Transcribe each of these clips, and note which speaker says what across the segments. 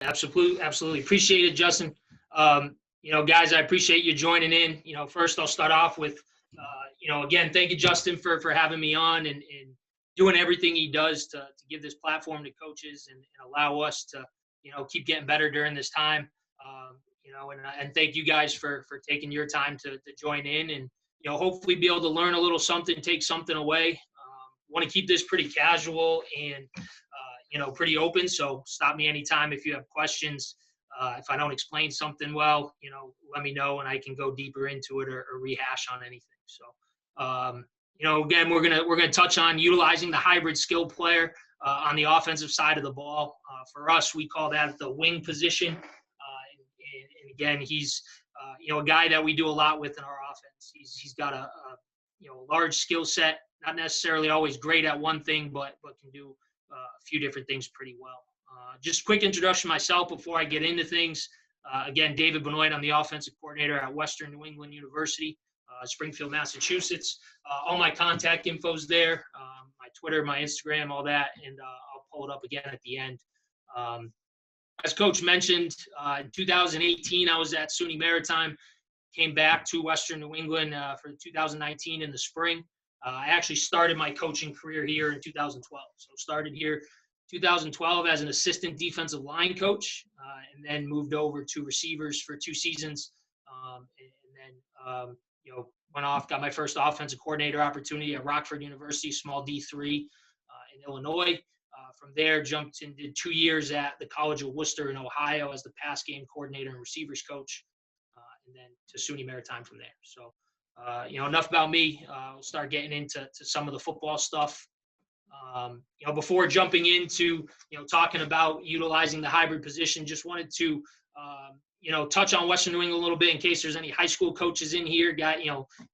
Speaker 1: Absolutely, absolutely. Appreciate it, Justin. Guys, I appreciate you joining in. First I'll start off with, again, thank you, Justin, for having me on and doing everything he does to give this platform to coaches and allow us to, keep getting better during this time. And thank you guys for taking your time to join in and, hopefully be able to learn a little something, take something away. Want to keep this pretty casual and, pretty open. So stop me anytime if you have questions. If I don't explain something well, let me know and I can go deeper into it or rehash on anything. So, again, we're gonna touch on utilizing the hybrid skill player on the offensive side of the ball. For us, we call that the wing position. And again, he's a guy that we do a lot with in our offense. He's got a large skill set, not necessarily always great at one thing, but can do a few different things pretty well. Just quick introduction myself before I get into things. Again, David Benoit, I'm the offensive coordinator at Western New England University, Springfield, Massachusetts. All my contact info's there, my Twitter, my Instagram, all that, and I'll pull it up again at the end. As Coach mentioned, in 2018, I was at SUNY Maritime, came back to Western New England for 2019 in the spring. I actually started my coaching career here in 2012. So started here 2012 as an assistant defensive line coach, and then moved over to receivers for 2 seasons. And then, went off, got my first offensive coordinator opportunity at Rockford University, small D3 in Illinois. From there, jumped and did 2 years at the College of Worcester in Ohio as the pass game coordinator and receivers coach, and then to SUNY Maritime from there. So, enough about me. We'll start getting into some of the football stuff. Before jumping into, talking about utilizing the hybrid position, just wanted to, touch on Western New England a little bit in case there's any high school coaches in here,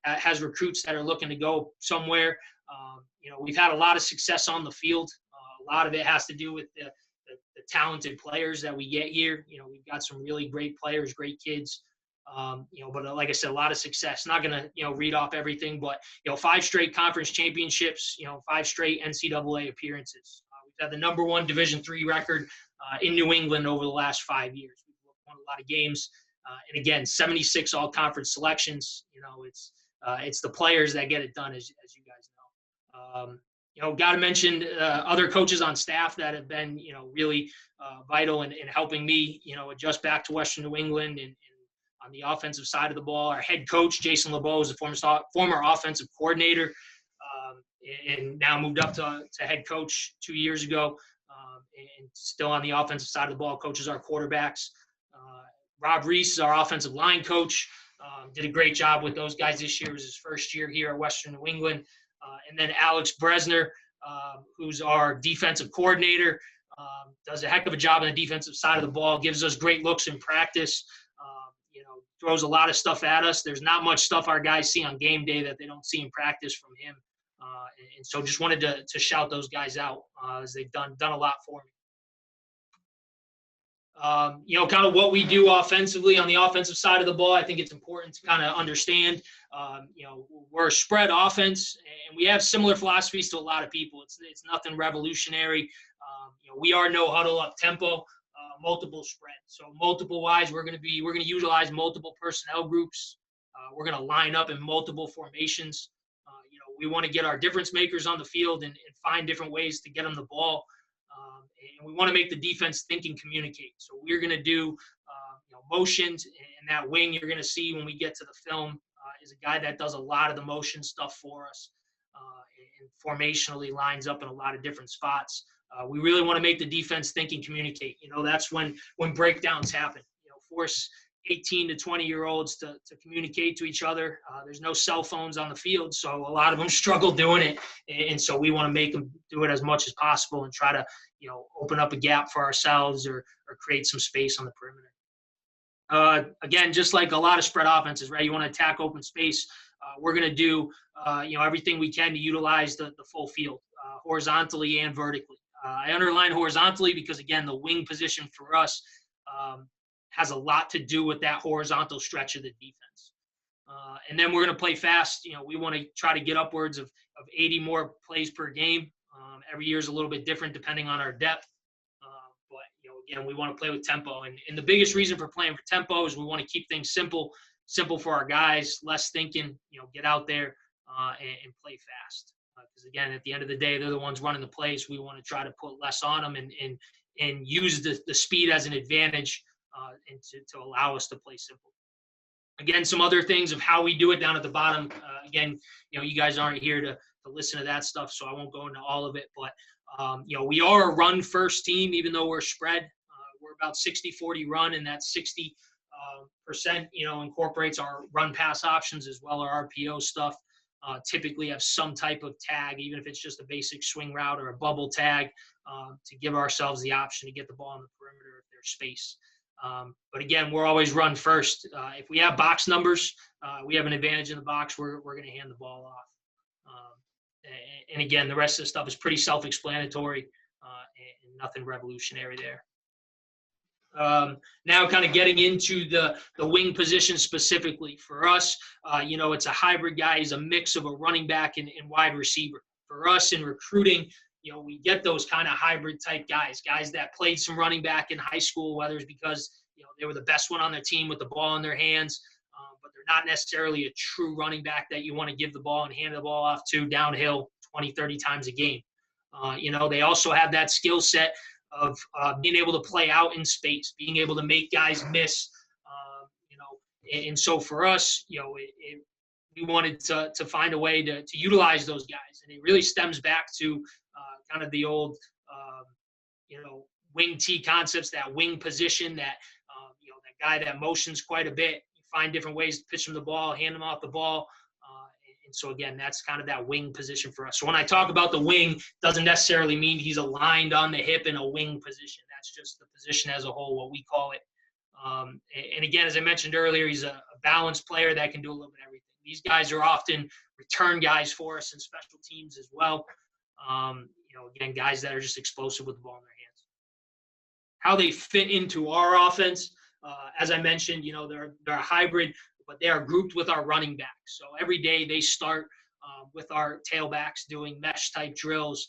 Speaker 1: has recruits that are looking to go somewhere. We've had a lot of success on the field. A lot of it has to do with the talented players that we get here. We've got some really great players, great kids. But like I said, a lot of success. Not going to, read off everything, but, 5 straight conference championships, 5 straight NCAA appearances. We've had the #1 Division III record in New England over the last 5 years. We've won a lot of games. And again, 76 all-conference selections. It's the players that get it done, as you guys know. Got to mention other coaches on staff that have been, really vital in helping me, adjust back to Western New England and on the offensive side of the ball. Our head coach, Jason LeBeau, is a former offensive coordinator and now moved up to head coach 2 years ago, and still on the offensive side of the ball, coaches our quarterbacks. Rob Reese is our offensive line coach. Did a great job with those guys this year. It was his first year here at Western New England. And then Alex Bresner, who's our defensive coordinator, does a heck of a job on the defensive side of the ball, gives us great looks in practice, throws a lot of stuff at us. There's not much stuff our guys see on game day that they don't see in practice from him. And so just wanted to shout those guys out as they've done a lot for me. Kind of what we do offensively on the offensive side of the ball, I think it's important to kind of understand, we're a spread offense and we have similar philosophies to a lot of people. It's nothing revolutionary. We are no huddle up tempo, multiple spread. So multiple wise, we're going to utilize multiple personnel groups. We're going to line up in multiple formations. We want to get our difference makers on the field and find different ways to get them the ball. And we want to make the defense think and communicate. So we're going to do motions, and that wing you're going to see when we get to the film is a guy that does a lot of the motion stuff for us and formationally lines up in a lot of different spots. We really want to make the defense think and communicate. That's when breakdowns happen. Force 18 to 20-year-olds to communicate to each other. There's no cell phones on the field, so a lot of them struggle doing it. And so we want to make them do it as much as possible and try to, open up a gap for ourselves or create some space on the perimeter. Again, just like a lot of spread offenses, right? You want to attack open space. We're going to do, everything we can to utilize the full field, horizontally and vertically. I underline horizontally because, again, the wing position for us has a lot to do with that horizontal stretch of the defense. And then we're going to play fast. We want to try to get upwards of 80 more plays per game. Every year is a little bit different depending on our depth. But, again, we want to play with tempo. And the biggest reason for playing for tempo is we want to keep things simple for our guys, less thinking, get out there and play fast. Because, again, at the end of the day, they're the ones running the plays. We want to try to put less on them and use the speed as an advantage and to allow us to play simple. Again, some other things of how we do it down at the bottom. Again, you guys aren't here to listen to that stuff, so I won't go into all of it. But, we are a run-first team, even though we're spread. We're about 60-40 run, and that 60% incorporates our run-pass options as well, our RPO stuff. Typically have some type of tag, even if it's just a basic swing route or a bubble tag, to give ourselves the option to get the ball on the perimeter if there's space. But again, we're always run first. If we have box numbers, we have an advantage in the box. We're going to hand the ball off. And again, the rest of the stuff is pretty self-explanatory and nothing revolutionary there. Now kind of getting into the wing position specifically. For us, it's a hybrid guy. He's a mix of a running back and wide receiver. For us in recruiting, we get those kind of hybrid type guys that played some running back in high school, whether it's because, they were the best one on their team with the ball in their hands, but they're not necessarily a true running back that you want to give the ball and hand the ball off to downhill 20, 30 times a game. They also have that skill set of being able to play out in space, being able to make guys miss, and so for us, we wanted to find a way to utilize those guys, and it really stems back to kind of the old, wing T concepts, that wing position, that that guy that motions quite a bit. You find different ways to pitch him the ball, hand him off the ball. And so, again, that's kind of that wing position for us. So when I talk about the wing, doesn't necessarily mean he's aligned on the hip in a wing position. That's just the position as a whole, what we call it. And again, as I mentioned earlier, he's a balanced player that can do a little bit of everything. These guys are often return guys for us in special teams as well. Again, guys that are just explosive with the ball in their hands. How they fit into our offense, as I mentioned, they're a hybrid, but they are grouped with our running backs. So every day they start with our tailbacks doing mesh type drills,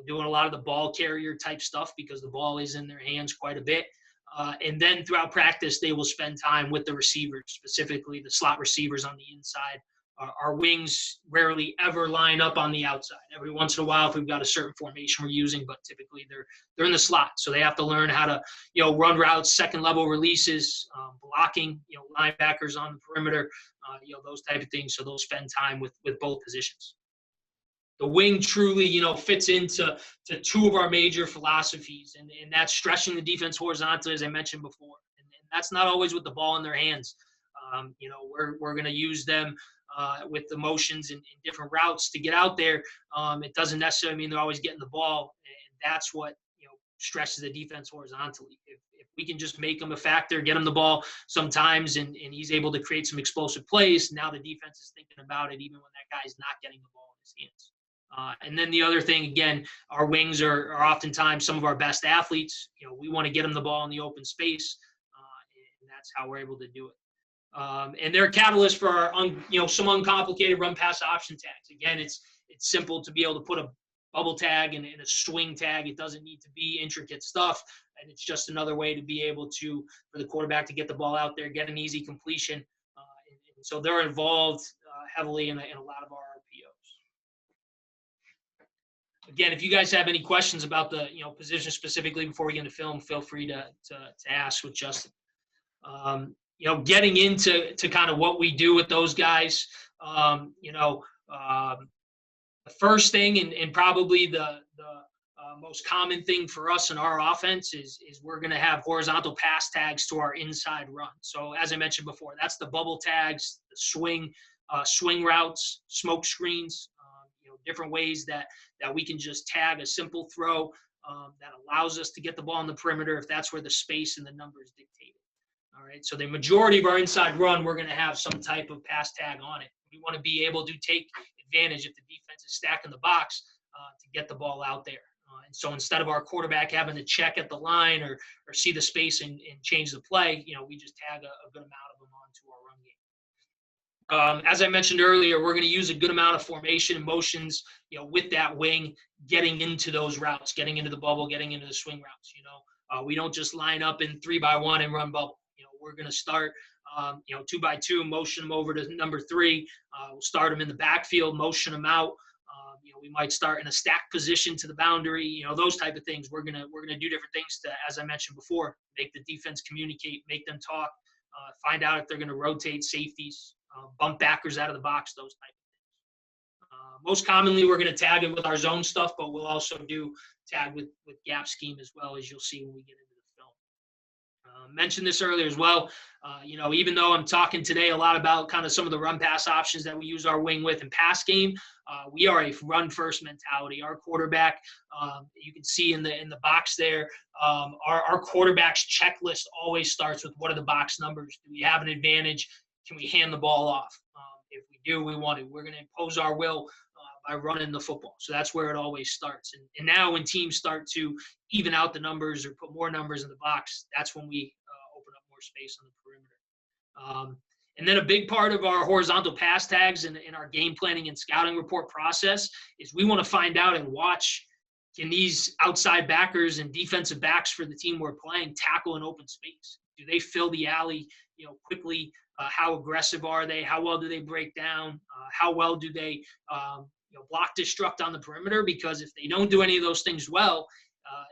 Speaker 1: doing a lot of the ball carrier type stuff because the ball is in their hands quite a bit. And then throughout practice, they will spend time with the receivers, specifically the slot receivers on the inside. Our wings rarely ever line up on the outside. Every once in a while, if we've got a certain formation we're using, but typically they're in the slot. So they have to learn how to, run routes, second level releases, blocking, linebackers on the perimeter, those type of things. So they'll spend time with both positions. The wing truly, fits into two of our major philosophies, and that's stretching the defense horizontally, as I mentioned before. And that's not always with the ball in their hands. We're going to use them with the motions and different routes to get out there. It doesn't necessarily mean they're always getting the ball, and that's what stretches the defense horizontally. If we can just make him a factor, get him the ball sometimes, and he's able to create some explosive plays, now the defense is thinking about it even when that guy's not getting the ball in his hands. And then the other thing, again, our wings are oftentimes some of our best athletes. We want to get them the ball in the open space, and that's how we're able to do it. And they're a catalyst for our, some uncomplicated run pass option tags. Again, it's simple to be able to put a bubble tag and a swing tag. It doesn't need to be intricate stuff, and it's just another way to be able to, for the quarterback to get the ball out there, get an easy completion. And so they're involved heavily in a lot of our RPOs. Again, if you guys have any questions about the position specifically before we get into film, feel free to ask with Justin. Getting into kind of what we do with those guys, the first thing and probably the most common thing for us in our offense is we're going to have horizontal pass tags to our inside run. So as I mentioned before, that's the bubble tags, the swing routes, smoke screens, different ways that we can just tag a simple throw that allows us to get the ball on the perimeter if that's where the space and the numbers dictate it. All right, so the majority of our inside run, we're going to have some type of pass tag on it. We want to be able to take advantage if the defense is stacking the box to get the ball out there. And so instead of our quarterback having to check at the line or see the space and change the play, we just tag a good amount of them onto our run game. As I mentioned earlier, we're going to use a good amount of formation and motions, with that wing, getting into those routes, getting into the bubble, getting into the swing routes. We don't just line up in 3-by-1 and run bubble. We're going to start, 2-by-2, motion them over to number 3. We'll start them in the backfield, motion them out. We might start in a stack position to the boundary, those type of things. We're gonna do different things to, as I mentioned before, make the defense communicate, make them talk, find out if they're gonna rotate safeties, bump backers out of the box, those type of things. Most commonly, we're gonna tag it with our zone stuff, but we'll also do tag with gap scheme as well, as you'll see when we get into the film. Mentioned this earlier as well. Even though I'm talking today a lot about kind of some of the run pass options that we use our wing with in pass game, we are a run first mentality. Our quarterback, you can see in the box there, our quarterback's checklist always starts with what are the box numbers? Do we have an advantage? Can we hand the ball off? If we do, we want to. We're going to impose our will by running the football. So that's where it always starts. And now when teams start to even out the numbers or put more numbers in the box, that's when we open up more space on the perimeter. And then a big part of our horizontal pass tags and in our game planning and scouting report process is we want to find out and watch, can these outside backers and defensive backs for the team we're playing tackle in open space? Do they fill the alley, quickly? How aggressive are they? How well do they break down? How well do they block destruct on the perimeter? Because if they don't do any of those things well,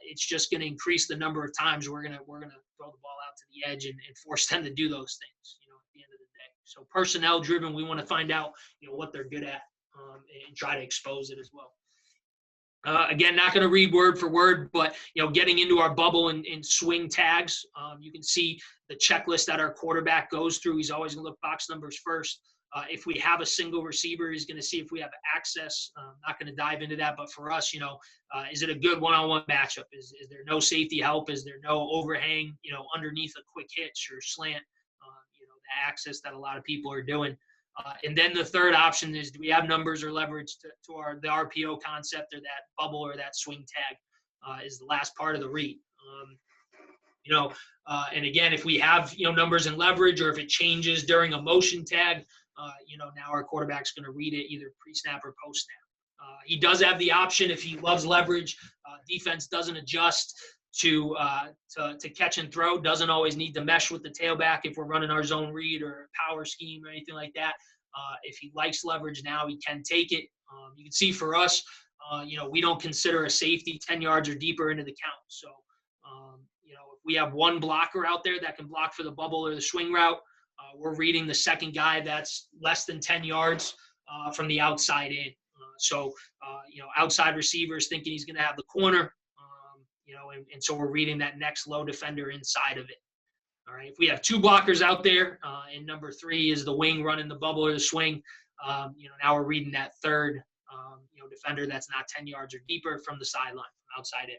Speaker 1: it's just going to increase the number of times we're gonna throw the ball out to the edge and force them to do those things. At the end of the day. So personnel driven, we want to find out what they're good at and try to expose it as well. Again, not going to read word for word, but getting into our bubble and swing tags, you can see the checklist that our quarterback goes through. He's always going to look box numbers first. If we have a single receiver, he's going to see if we have access. Not going to dive into that, but for us, is it a good one-on-one matchup? Is there no safety help? Is there no overhang? Underneath a quick hitch or slant? The access that a lot of people are doing. And then the third option is, do we have numbers or leverage to the RPO concept or that bubble or that swing tag is the last part of the read. And again, if we have, numbers and leverage, or if it changes during a motion tag, now our quarterback's going to read it either pre-snap or post-snap. He does have the option, if he loves leverage, defense doesn't adjust to catch and throw, doesn't always need to mesh with the tailback if we're running our zone read or power scheme or anything like that. If he likes leverage now, he can take it. You can see for us, we don't consider a safety 10 yards or deeper into the count. So, if we have one blocker out there that can block for the bubble or the swing route, we're reading the second guy that's less than 10 yards from the outside in. Outside receivers thinking he's going to have the corner, and so we're reading that next low defender inside of it. All right. If we have two blockers out there, and number 3 is the wing running the bubble or the swing, now we're reading that third, defender that's not 10 yards or deeper from the sideline, from outside in.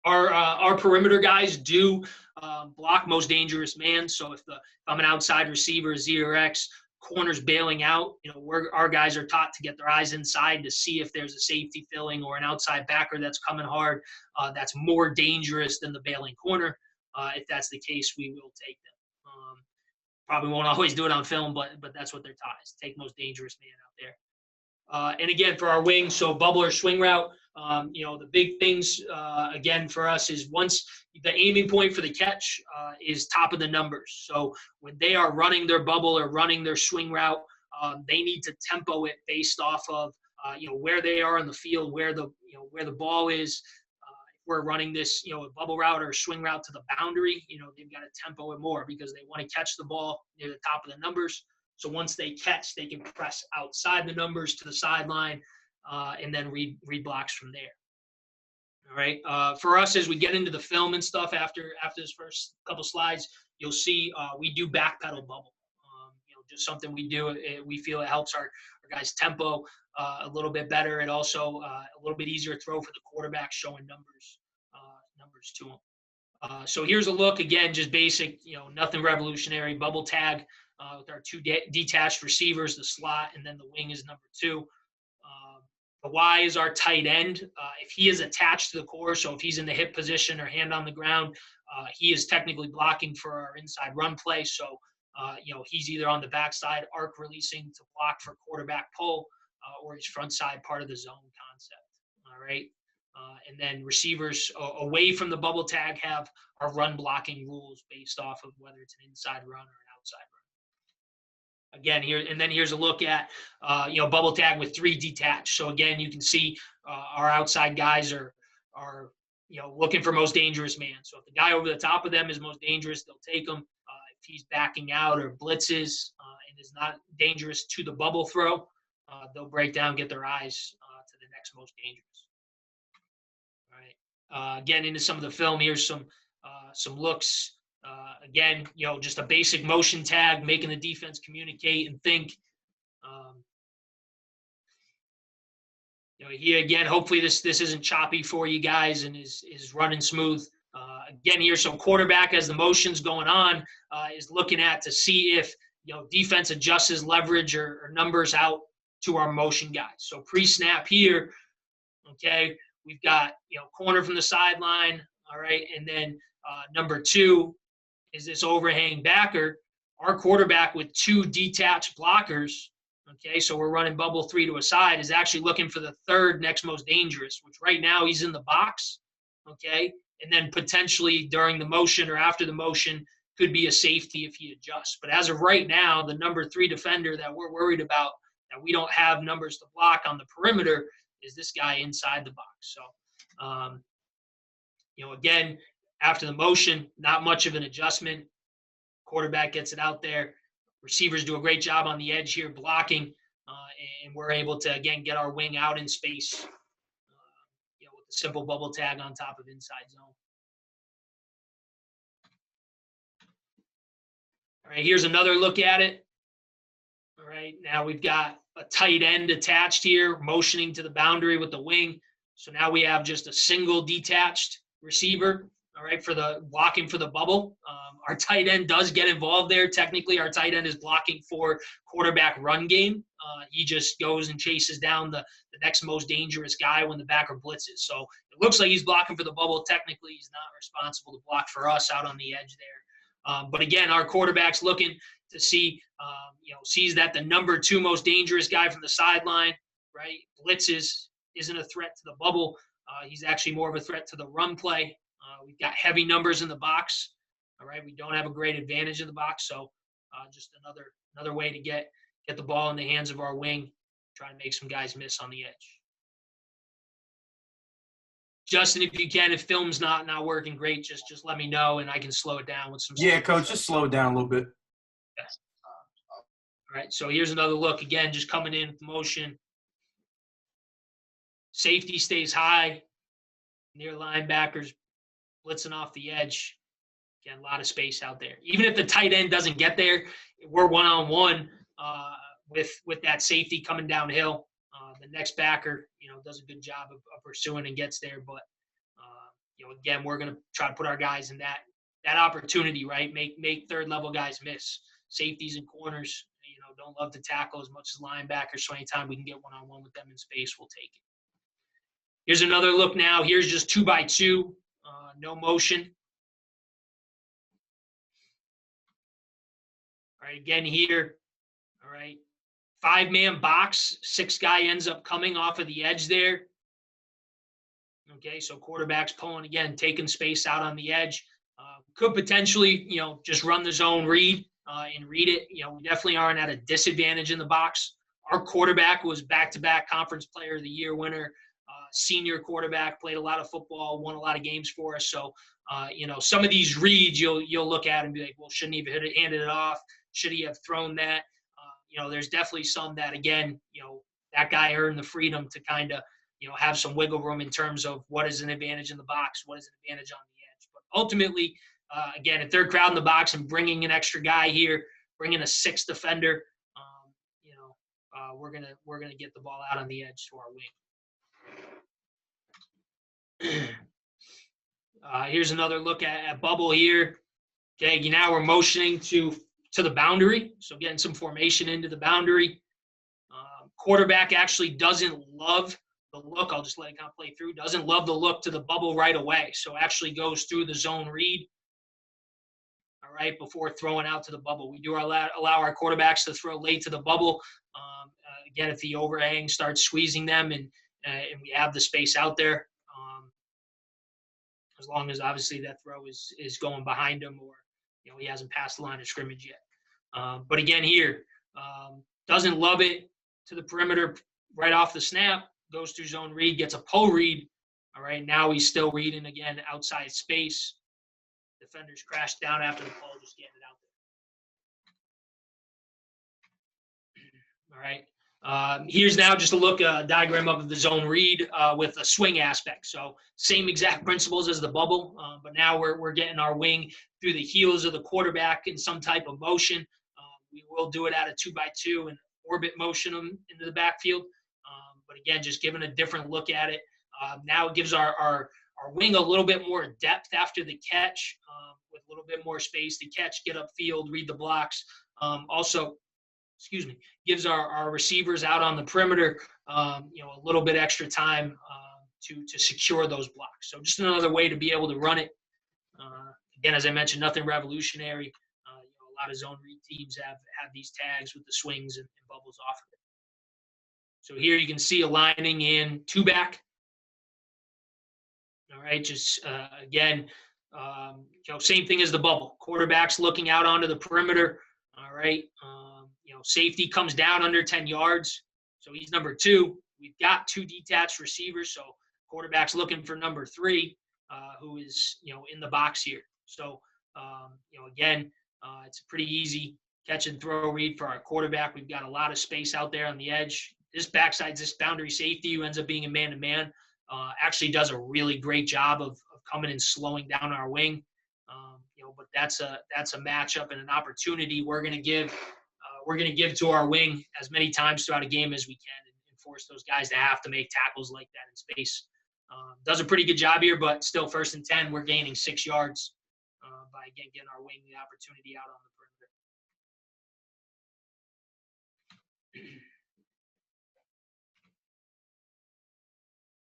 Speaker 1: Our perimeter guys do block most dangerous man. So if I'm an outside receiver, Z or X, corners bailing out, our guys are taught to get their eyes inside to see if there's a safety filling or an outside backer that's coming hard, that's more dangerous than the bailing corner. If that's the case, we will take them. Probably won't always do it on film, but that's what they're taught, is take most dangerous man out there. And again, for our wings, so bubble or swing route, the big things, again, for us is once the aiming point for the catch is top of the numbers. So when they are running their bubble or running their swing route, they need to tempo it based off of, where they are in the field, where the ball is. If we're running this, a bubble route or a swing route to the boundary, they've got to tempo it more because they want to catch the ball near the top of the numbers. So once they catch, they can press outside the numbers to the sideline and then read blocks from there. All right. For us, as we get into the film and stuff after this first couple slides, you'll see we do backpedal bubble. Just something we do. We feel it helps our guys' tempo a little bit better. It also a little bit easier to throw for the quarterback, showing numbers to them. So here's a look again, just basic, nothing revolutionary. Bubble tag with our two detached receivers, the slot, and then the wing is number 2. The Y is our tight end. If he is attached to the core, so if he's in the hip position or hand on the ground, he is technically blocking for our inside run play. So, he's either on the backside arc releasing to block for quarterback pull, or his front side part of the zone concept. All right. And then receivers away from the bubble tag have our run blocking rules based off of whether it's an inside run or an outside run. Again, here's a look at, bubble tag with 3 detached. So again, you can see our outside guys are looking for most dangerous man. So if the guy over the top of them is most dangerous, they'll take him. If he's backing out or blitzes and is not dangerous to the bubble throw, they'll break down, get their eyes to the next most dangerous. All right. Again, into some of the film, here's some looks. Again, just a basic motion tag, making the defense communicate and think. Here again, hopefully this isn't choppy for you guys and is running smooth. Again, here, so quarterback, as the motion's going on, is looking at to see if defense adjusts his leverage or numbers out to our motion guys. So pre-snap here, okay, we've got corner from the sideline, all right, and then number 2 is this overhang backer. Our quarterback with 2 detached blockers, okay, so we're running bubble 3 to a side, is actually looking for the 3rd next most dangerous, which right now he's in the box, okay, and then potentially during the motion or after the motion could be a safety if he adjusts. But as of right now, the number 3 defender that we're worried about, that we don't have numbers to block on the perimeter, is this guy inside the box. So, again, after the motion, not much of an adjustment. Quarterback gets it out there. Receivers do a great job on the edge here blocking, and we're able to, again, get our wing out in space with a simple bubble tag on top of inside zone. All right, here's another look at it. All right, now we've got a tight end attached here, motioning to the boundary with the wing. So now we have just a single detached receiver, all right, for the blocking for the bubble. Our tight end does get involved there. Technically, our tight end is blocking for quarterback run game. He just goes and chases down the next most dangerous guy when the backer blitzes. So it looks like he's blocking for the bubble. Technically, he's not responsible to block for us out on the edge there. But again, our quarterback's looking to see, sees that the number 2 most dangerous guy from the sideline, right, blitzes, isn't a threat to the bubble. He's actually more of a threat to the run play. We've got heavy numbers in the box. All right, we don't have a great advantage in the box, so just another way to get the ball in the hands of our wing, try to make some guys miss on the edge. Justin, if you can, if film's not working great, just let me know and I can slow it down with some.
Speaker 2: Yeah, coach, just slow it down a little bit.
Speaker 1: Yes. All right, so here's another look again, just coming in with motion. Safety stays high, near linebackers, blitzing off the edge. Again, a lot of space out there. Even if the tight end doesn't get there, we're one-on-one with that safety coming downhill. The next backer, does a good job of pursuing and gets there. But, again, we're going to try to put our guys in that opportunity, right? Make third-level guys miss. Safeties and corners, don't love to tackle as much as linebackers. So anytime we can get one-on-one with them in space, we'll take it. Here's another look now. Here's just 2x2, no motion. All right, again here, all right, 5-man box, 6 guy ends up coming off of the edge there. Okay, so quarterback's pulling again, taking space out on the edge. Could potentially, just run the zone read and read it. We definitely aren't at a disadvantage in the box. Our quarterback was back-to-back conference player of the year winner, senior quarterback, played a lot of football, won a lot of games for us. So, some of these reads you'll look at and be like, well, shouldn't he have handed it off? Should he have thrown that? There's definitely some that, again, that guy earned the freedom to kind of, have some wiggle room in terms of what is an advantage in the box, what is an advantage on the edge. But ultimately, again, if they're crowding the box and bringing an extra guy here, bringing a 6th defender, we're gonna get the ball out on the edge to our wing. Here's another look at bubble here. Okay, now we're motioning to the boundary, so getting some formation into the boundary. Quarterback actually doesn't love the look. I'll just let it kind of play through. Doesn't love the look to the bubble right away, so actually goes through the zone read, all right, before throwing out to the bubble. We do allow our quarterbacks to throw late to the bubble. Again, if the overhang starts squeezing them and we have the space out there, as long as obviously that throw is going behind him, or he hasn't passed the line of scrimmage yet. But again, here doesn't love it to the perimeter right off the snap. Goes through zone read, gets a pull read. All right, now he's still reading again outside space. Defenders crash down after the pull, just getting it out there. All right. Here's now just a look, diagram of the zone read with a swing aspect. So same exact principles as the bubble, but now we're getting our wing through the heels of the quarterback in some type of motion. We will do it at a 2x2 and orbit motion them into the backfield. But again, just giving a different look at it. Now it gives our wing a little bit more depth after the catch, with a little bit more space to catch, get upfield, read the blocks. Also, gives our receivers out on the perimeter, a little bit extra time to secure those blocks. So just another way to be able to run it. Again, as I mentioned, nothing revolutionary. A lot of zone read teams have these tags with the swings and bubbles off of it. So here you can see aligning in two back. All right, just again, same thing as the bubble. Quarterback's looking out onto the perimeter. All right, safety comes down under 10 yards, so he's number 2. We've got 2 detached receivers, so quarterback's looking for number 3, who is in the box here. So again, it's a pretty easy catch and throw read for our quarterback. We've got a lot of space out there on the edge. This boundary safety, who ends up being a man-to-man, actually does a really great job of coming and slowing down our wing. But that's a matchup and an opportunity we're going to give to our wing as many times throughout a game as we can, and force those guys to have to make tackles like that in space. Does a pretty good job here, but still 1st and 10, we're gaining 6 yards by again getting our wing the opportunity out on the perimeter.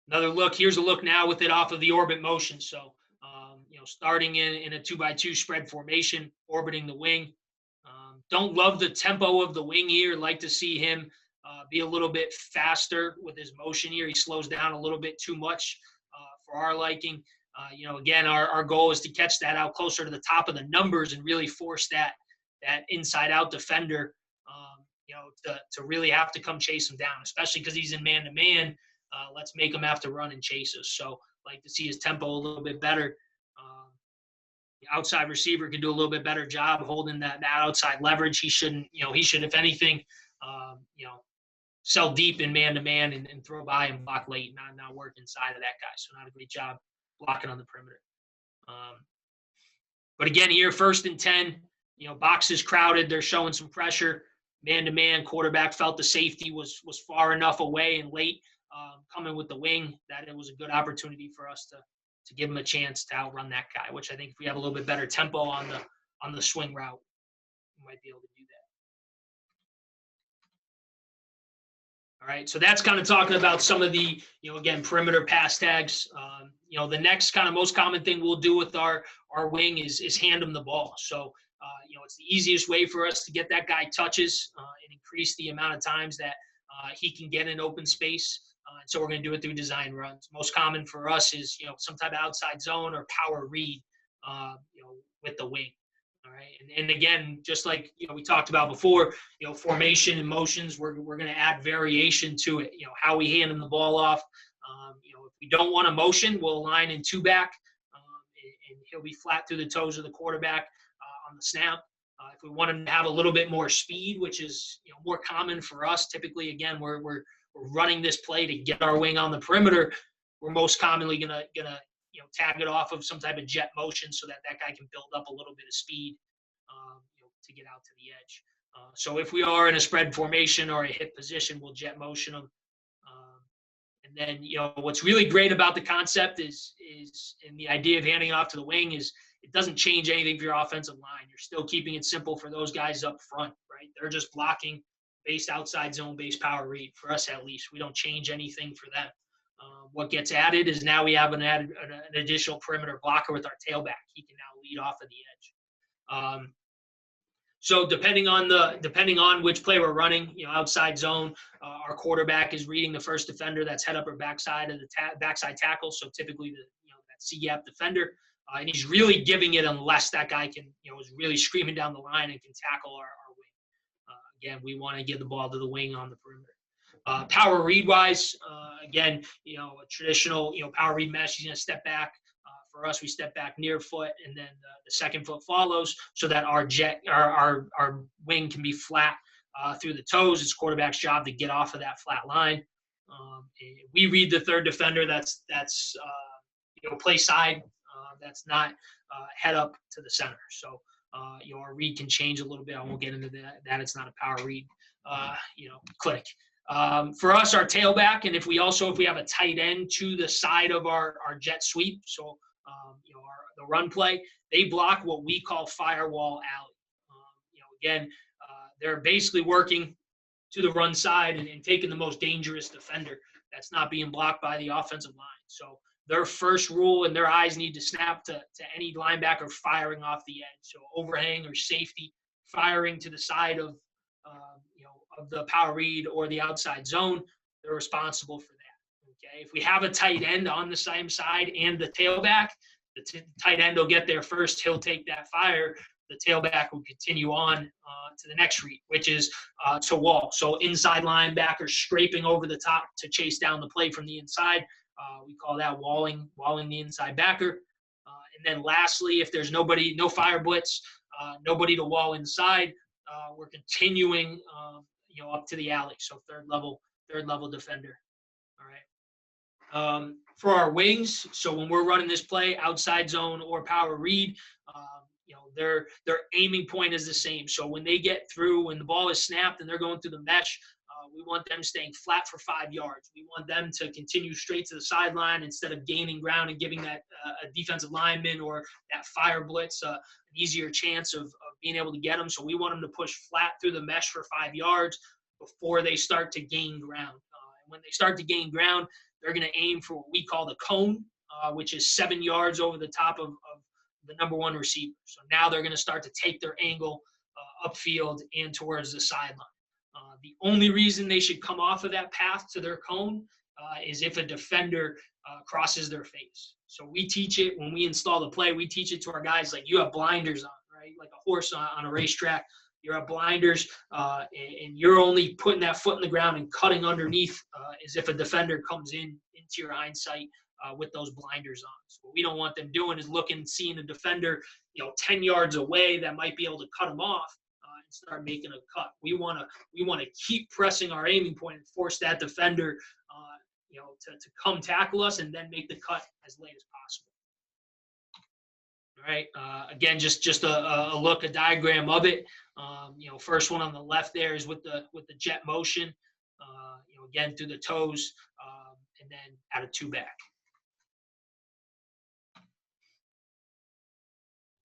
Speaker 1: Another look. Here's a look now with it off of the orbit motion. So, starting in a 2x2 spread formation, orbiting the wing. Don't love the tempo of the wing here. Like to see him be a little bit faster with his motion here. He slows down a little bit too much for our liking. Again, our goal is to catch that out closer to the top of the numbers and really force that inside-out defender, to really have to come chase him down, especially because he's in man-to-man. Let's make him have to run and chase us. So like to see his tempo a little bit better. The outside receiver can do a little bit better job holding that outside leverage. He should, if anything, sell deep in man-to-man and throw by and block late, not work inside of that guy. So not a great job blocking on the perimeter. But again, here, 1st and 10, box is crowded. They're showing some pressure. Man-to-man, quarterback felt the safety was far enough away and late, coming with the wing, that it was a good opportunity for us to give him a chance to outrun that guy, which I think if we have a little bit better tempo on the swing route, we might be able to do that. All right, so that's kind of talking about some of the, again, perimeter pass tags. The next kind of most common thing we'll do with our wing is hand him the ball. So, it's the easiest way for us to get that guy touches and increase the amount of times that he can get in open space. And so we're going to do it through design runs. Most common for us is, some type of outside zone or power read, with the wing. All right. And again, just like, we talked about before, formation and motions, we're going to add variation to it. How we hand him the ball off. If we don't want a motion, we'll align in 2 back, and he'll be flat through the toes of the quarterback on the snap. If we want him to have a little bit more speed, which is more common for us, typically, again, we're running this play to get our wing on the perimeter. We're most commonly gonna tag it off of some type of jet motion so that guy can build up a little bit of speed, to get out to the edge. So if we are in a spread formation or a hit position, we'll jet motion them. And then what's really great about the concept is and the idea of handing it off to the wing is it doesn't change anything for your offensive line. You're still keeping it simple for those guys up front, right? They're just blocking based outside zone, based power read. For us, at least, we don't change anything for them. What gets added is now we have an additional perimeter blocker with our tailback. He can now lead off of the edge. So depending on which play we're running, outside zone, our quarterback is reading the first defender that's head up or backside of the backside tackle. So typically that C-gap defender. And he's really giving it unless that guy can, is really screaming down the line and can tackle our wing. Again, we want to give the ball to the wing on the perimeter. Power read wise, again, a traditional, power read mesh, he's going to step back. For us, we step back near foot, and then the second foot follows so that our wing can be flat through the toes. It's quarterback's job to get off of that flat line. We read the third defender. That's play side. That's not head up to the center. So our read can change a little bit. I won't get into that. It's not a power read. Clinic. For us, our tailback, and if we have a tight end to the side of our jet sweep, so the run play, they block what we call firewall alley. Again, they're basically working to the run side and taking the most dangerous defender that's not being blocked by the offensive line. So their first rule and their eyes need to snap to any linebacker firing off the edge. So overhang or safety firing to the side of the power read or the outside zone, they're responsible for that. Okay, if we have a tight end on the same side and the tailback, the tight end will get there first. He'll take that fire. The tailback will continue on to the next read, which is to wall. So inside linebacker scraping over the top to chase down the play from the inside. We call that walling the inside backer. And then lastly, if there's no fire blitz, nobody to wall inside, we're continuing up to the alley. So third level defender. All right. For our wings, so when we're running this play, outside zone or power read, their aiming point is the same. So when they get through, when the ball is snapped and they're going through the mesh, we want them staying flat for 5 yards. We want them to continue straight to the sideline instead of gaining ground and giving that a defensive lineman or that fire blitz an easier chance of being able to get them. So we want them to push flat through the mesh for 5 yards before they start to gain ground. And when they start to gain ground, they're going to aim for what we call the cone, which is 7 yards over the top of the number one receiver. So now they're going to start to take their angle upfield and towards the sideline. The only reason they should come off of that path to their cone is if a defender crosses their face. So we teach it when we install the play. We teach it to our guys like you have blinders on, right? Like a horse on a racetrack. You have blinders, and you're only putting that foot in the ground and cutting underneath as if a defender comes into your hindsight with those blinders on. So what we don't want them doing is seeing a defender, 10 yards away that might be able to cut them off. Start making a cut. We want to keep pressing our aiming point and force that defender, to come tackle us and then make the cut as late as possible. All right. Again, just a diagram of it. First one on the left there is with the jet motion. Again through the toes, and then out of 2 back.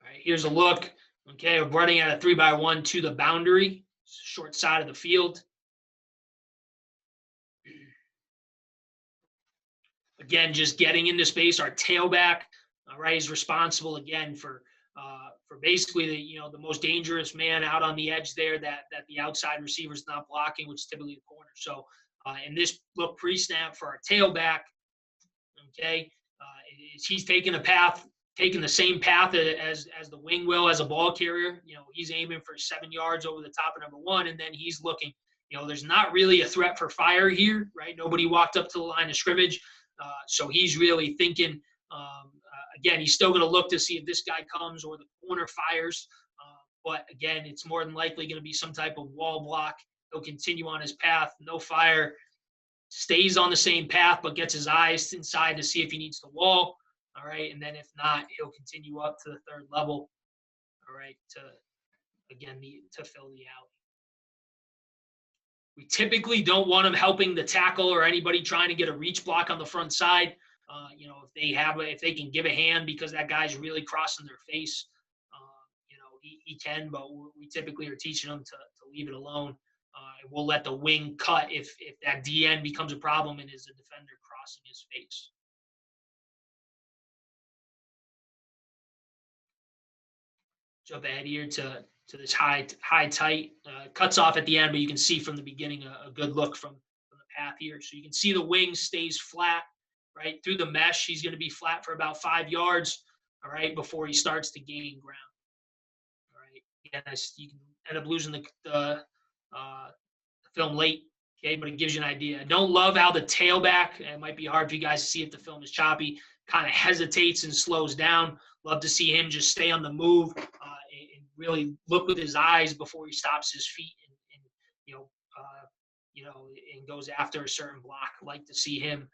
Speaker 1: All right. Here's a look. Okay, we're running at a 3-by-1 to the boundary, short side of the field. Again, just getting into space. Our tailback, right, is responsible again for basically the most dangerous man out on the edge there that the outside receiver is not blocking, which is typically the corner. So in this look pre-snap for our tailback, okay, he's taking the same path as the wing will as a ball carrier. He's aiming for 7 yards over the top of number one, and then he's looking. There's not really a threat for fire here, right? Nobody walked up to the line of scrimmage, so he's really thinking. Again, he's still going to look to see if this guy comes or the corner fires, but again, it's more than likely going to be some type of wall block. He'll continue on his path, no fire, stays on the same path, but gets his eyes inside to see if he needs to wall. All right, and then if not, he'll continue up to the third level. All right, to fill the alley. We typically don't want him helping the tackle or anybody trying to get a reach block on the front side. If they can give a hand because that guy's really crossing their face, he can. But we typically are teaching him to leave it alone. And we'll let the wing cut if that DN becomes a problem and is a defender crossing his face. Jump ahead here to this high tight. Cuts off at the end, but you can see from the beginning a good look from the path here. So you can see the wing stays flat right? Through the mesh, he's going to be flat for about 5 yards, all right, before he starts to gain ground. All right. Again, you can end up losing uh, film late, okay, but it gives you an idea. I don't love how the tailback, it might be hard for you guys to see if the film is choppy, kind of hesitates and slows down. Love to see him just stay on the move and really look with his eyes before he stops his feet and you know, and goes after a certain block. Like to see him,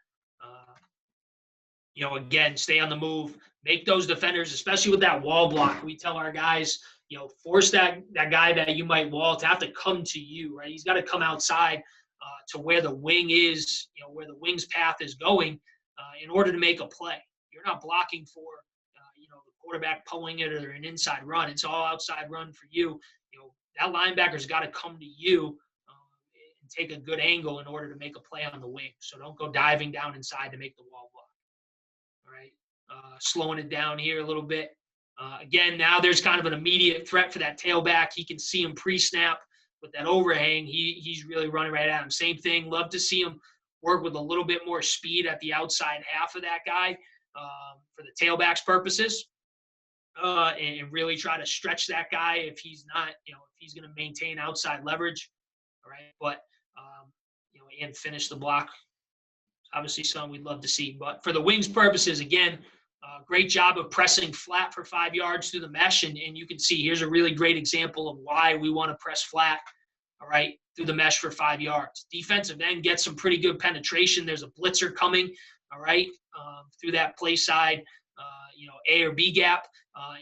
Speaker 1: again, stay on the move, make those defenders, especially with that wall block. We tell our guys, force that guy that you might wall to have to come to you, right? He's got to come outside to where the wing is, where the wing's path is going in order to make a play. You're not blocking for, the quarterback pulling it or an inside run. It's all outside run for you. That linebacker's got to come to you and take a good angle in order to make a play on the wing. So don't go diving down inside to make the wall block. All right, slowing it down here a little bit. Again, now there's kind of an immediate threat for that tailback. He can see him pre-snap with that overhang. He's really running right at him. Same thing. Love to see him work with a little bit more speed at the outside half of that guy for the tailback's purposes, and really try to stretch that guy if he's not, if he's going to maintain outside leverage. All right, but and finish the block. Obviously, something we'd love to see. But for the wings purposes, again, great job of pressing flat for 5 yards through the mesh. And you can see here's a really great example of why we want to press flat, all right, through the mesh for 5 yards. Defensive end gets some pretty good penetration. There's a blitzer coming, all right, through that play side, A or B gap.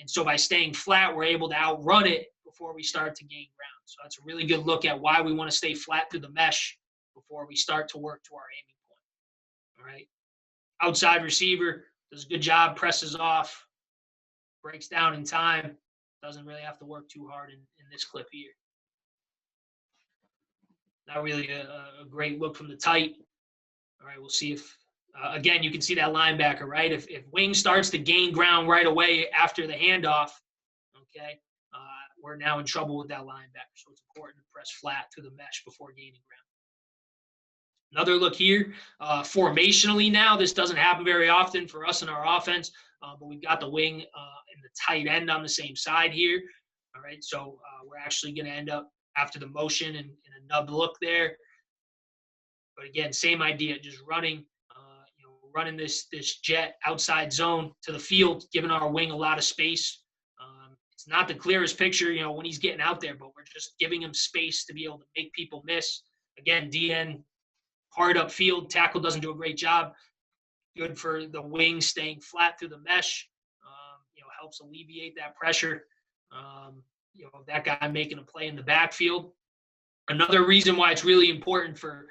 Speaker 1: And so by staying flat, we're able to outrun it before we start to gain ground. So that's a really good look at why we want to stay flat through the mesh before we start to work to our aiming. All right. Outside receiver does a good job, presses off, breaks down in time, doesn't really have to work too hard in this clip here. Not really a great look from the tight. All right, we'll see if, again, you can see that linebacker, right? If wing starts to gain ground right away after the handoff, okay, we're now in trouble with that linebacker. So it's important to press flat through the mesh before gaining ground. Another look here, formationally now, this doesn't happen very often for us in our offense, but we've got the wing and the tight end on the same side here. All right, so we're actually going to end up after the motion and a nub look there. But again, same idea, just running, running this jet outside zone to the field, giving our wing a lot of space. It's not the clearest picture, when he's getting out there, but we're just giving him space to be able to make people miss. Again, DN hard upfield, tackle doesn't do a great job. Good for the wing staying flat through the mesh. Helps alleviate that pressure. That guy making a play in the backfield. Another reason why it's really important for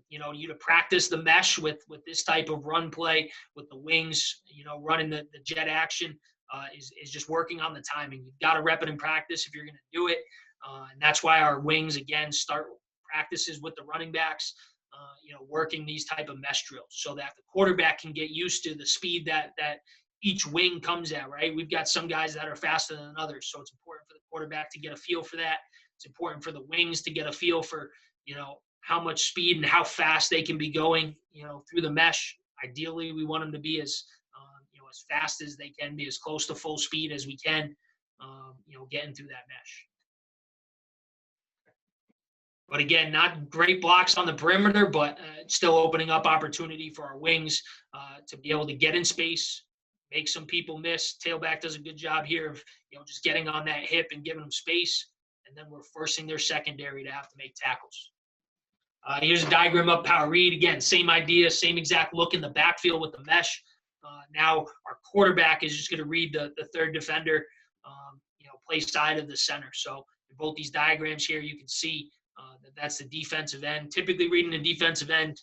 Speaker 1: you to practice the mesh with this type of run play with the wings, running the jet action is just working on the timing. You've got to rep it in practice if you're going to do it. And that's why our wings, again, start practices with the running backs. Working these type of mesh drills so that the quarterback can get used to the speed that each wing comes at, right? We've got some guys that are faster than others, so it's important for the quarterback to get a feel for that. It's important for the wings to get a feel for, how much speed and how fast they can be going, through the mesh. Ideally, we want them to be as fast as they can be, as close to full speed as we can, getting through that mesh. But again, not great blocks on the perimeter, but still opening up opportunity for our wings to be able to get in space, make some people miss. Tailback does a good job here of just getting on that hip and giving them space, and then we're forcing their secondary to have to make tackles. Here's a diagram of power read. Again, same idea, same exact look in the backfield with the mesh. Now our quarterback is just going to read the third defender, play side of the center. So in both these diagrams here, you can see that's the defensive end. Typically reading the defensive end,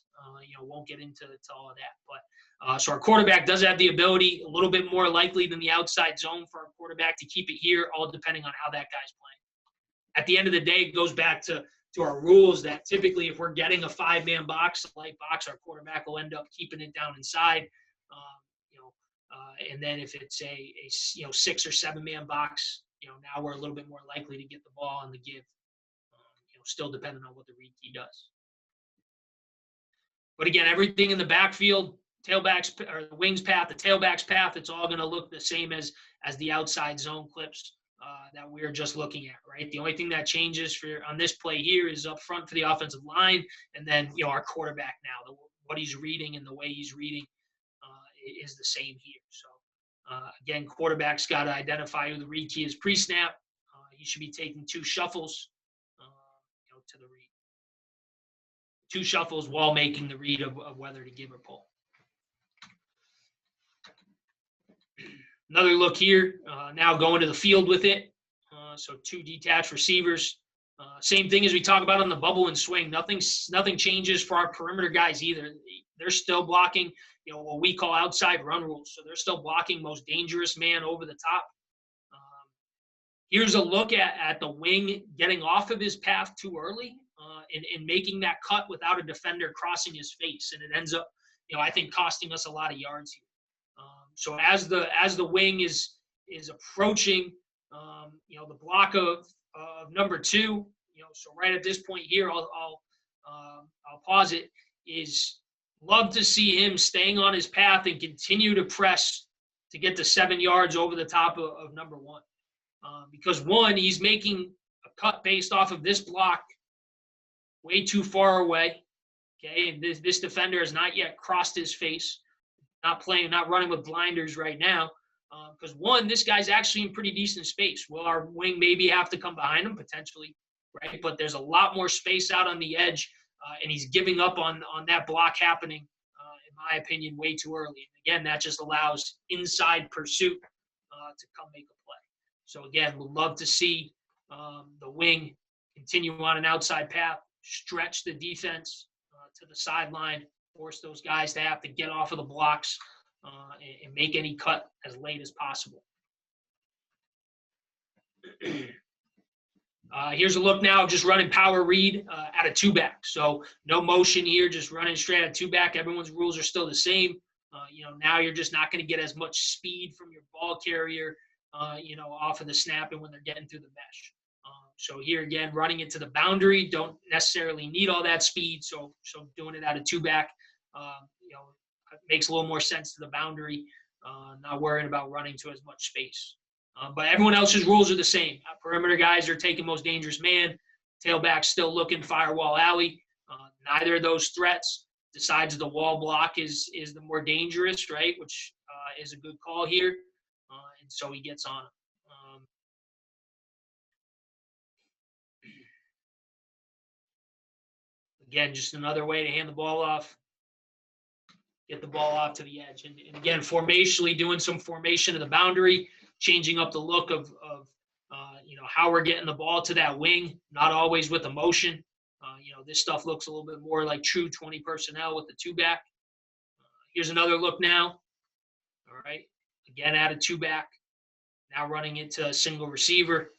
Speaker 1: won't get into all of that. But so our quarterback does have the ability, a little bit more likely than the outside zone for our quarterback to keep it here, all depending on how that guy's playing. At the end of the day, it goes back to our rules that typically if we're getting a 5-man box, a light box, our quarterback will end up keeping it down inside. And then if it's a 6 or 7-man box, now we're a little bit more likely to get the ball on the give. Still depending on what the read key does. But again, everything in the backfield, tailback's or the wing's path, the tailback's path, it's all going to look the same as the outside zone clips that we're just looking at, right? The only thing that changes for on this play here is up front for the offensive line, and then our quarterback now, what he's reading and the way he's reading is the same here. So again, quarterback's got to identify who the read key is pre-snap. He should be taking 2 shuffles to the read. 2 shuffles while making the read of whether to give or pull. Another look here, now going to the field with it. So 2 detached receivers. Same thing as we talk about on the bubble and swing. Nothing changes for our perimeter guys either. They're still blocking, what we call outside run rules. So they're still blocking most dangerous man over the top. Here's a look at the wing getting off of his path too early and making that cut without a defender crossing his face. And it ends up, I think, costing us a lot of yards here. So as the wing is approaching, the block of number 2, so right at this point here, I'll pause it, is love to see him staying on his path and continue to press to get to 7 yards over the top of number 1. Because 1, he's making a cut based off of this block way too far away. Okay, and this defender has not yet crossed his face. Not running with blinders right now. Because 1, this guy's actually in pretty decent space. Will our wing maybe have to come behind him? Potentially, right? But there's a lot more space out on the edge, and he's giving up on that block happening, in my opinion, way too early. And again, that just allows inside pursuit to come make a play. So again, we'd love to see the wing continue on an outside path, stretch the defense to the sideline, force those guys to have to get off of the blocks and make any cut as late as possible. Here's a look now, just running power read at a 2-back. So no motion here, just running straight at 2-back. Everyone's rules are still the same. Now you're just not going to get as much speed from your ball carrier, off of the snap and when they're getting through the mesh. So here again, running it to the boundary, don't necessarily need all that speed. So doing it at a 2-back, makes a little more sense to the boundary, not worrying about running to as much space. But everyone else's rules are the same. Perimeter guys are taking most dangerous man. Tailback still looking firewall alley. Neither of those threats decides the wall block is the more dangerous, right, which is a good call here. And so he gets on him. Again, just another way to hand the ball off. Get the ball off to the edge. And again, formationally doing some formation of the boundary, changing up the look of how we're getting the ball to that wing, not always with emotion. This stuff looks a little bit more like true 20 personnel with the 2-back. Here's another look now. All right. Again, at a 2-back. Now running it to a single receiver.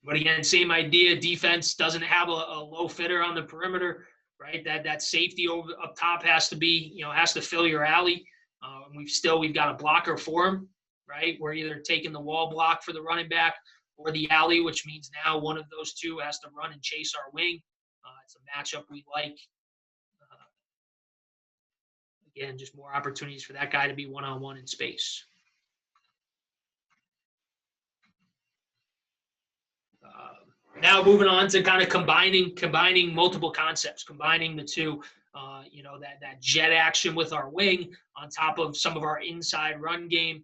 Speaker 1: But again, same idea. Defense doesn't have a low fitter on the perimeter. Right, that safety up top has to be, has to fill your alley. We've got a blocker for him, right? We're either taking the wall block for the running back or the alley, which means now one of those 2 has to run and chase our wing. It's a matchup we like. Again, just more opportunities for that guy to be one-on-one in space. Now moving on to kind of combining multiple concepts, combining the 2, that jet action with our wing on top of some of our inside run game.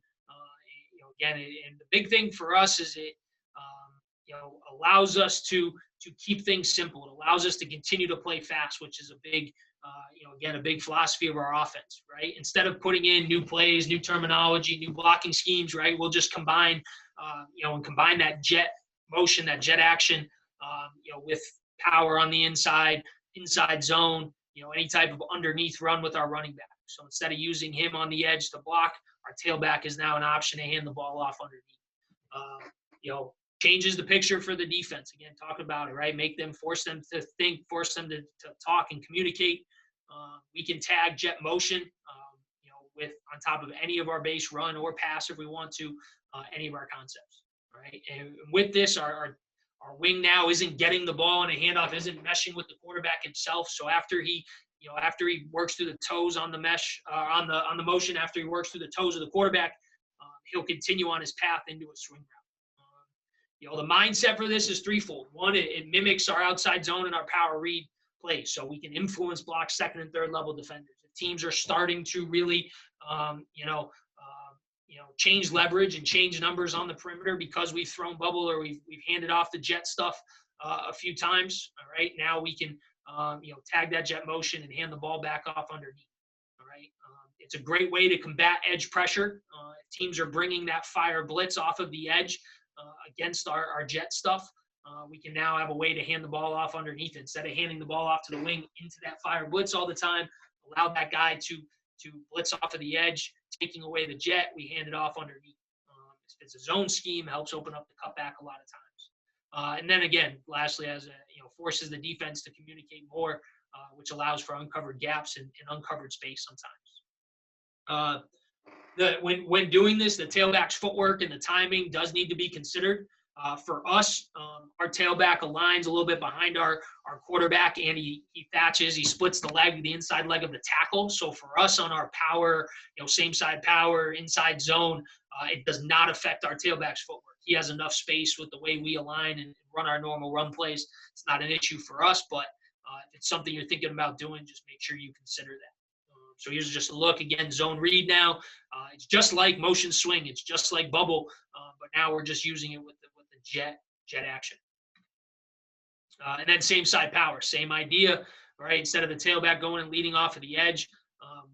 Speaker 1: Again, and the big thing for us is it, allows us to keep things simple. It allows us to continue to play fast, which is a big, again, a big philosophy of our offense, right? Instead of putting in new plays, new terminology, new blocking schemes, right? We'll just combine, and combine that jet motion, that jet action, with power on the inside zone, any type of underneath run with our running back. So instead of using him on the edge to block, our tailback is now an option to hand the ball off underneath. Changes the picture for the defense. Again, talk about it, right? Force them to think, force them to talk and communicate. We can tag jet motion, with on top of any of our base run or pass if we want to, any of our concepts. Right, and with this, our Our wing now isn't getting the ball in a handoff, isn't meshing with the quarterback himself. So after he works through the toes on the mesh, on the motion, after he works through the toes of the quarterback, he'll continue on his path into a swing route. The mindset for this is threefold. One, it mimics our outside zone and our power read plays, so we can influence block second and third level defenders. If teams are starting to really, change leverage and change numbers on the perimeter because we've thrown bubble or we've handed off the jet stuff a few times. All right, now we can tag that jet motion and hand the ball back off underneath. All right, it's a great way to combat edge pressure. If teams are bringing that fire blitz off of the edge against our jet stuff, we can now have a way to hand the ball off underneath instead of handing the ball off to the wing into that fire blitz all the time. Allow that guy to blitz off of the edge, taking away the jet. We hand it off underneath. If it's a zone scheme, helps open up the cutback a lot of times. And then again, lastly, forces the defense to communicate more, which allows for uncovered gaps and uncovered space sometimes. When doing this, the tailback's footwork and the timing does need to be considered. For us, our tailback aligns a little bit behind our quarterback, and he splits the inside leg of the tackle. So for us on our power, same side power, inside zone, it does not affect our tailback's footwork. He has enough space with the way we align and run our normal run plays. It's not an issue for us, but if it's something you're thinking about doing, just make sure you consider that. So here's just a look. Again, zone read now. It's just like motion swing. It's just like bubble, but now we're just using it with the jet action. And then same side power, same idea, right? Instead of the tailback going and leading off of the edge,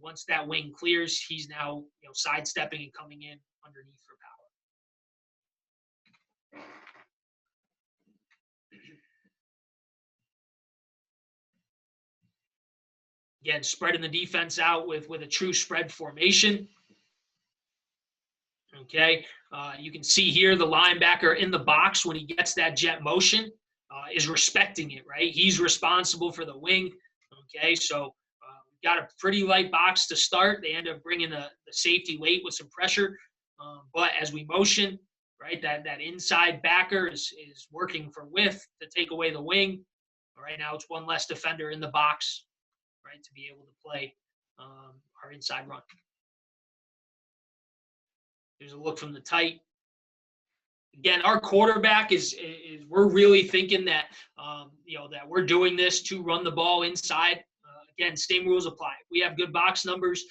Speaker 1: once that wing clears, he's now sidestepping and coming in underneath for power. Again, spreading the defense out with a true spread formation. Okay, you can see here the linebacker in the box when he gets that jet motion is respecting it, right? He's responsible for the wing. Okay, so we got a pretty light box to start. They end up bringing the safety late with some pressure. But as we motion, right, that inside backer is working for width to take away the wing. All right, now it's one less defender in the box, right, to be able to play our inside run. There's a look from the tight. Again, our quarterback is we're really thinking that that we're doing this to run the ball inside. Again, same rules apply. If we have good box numbers,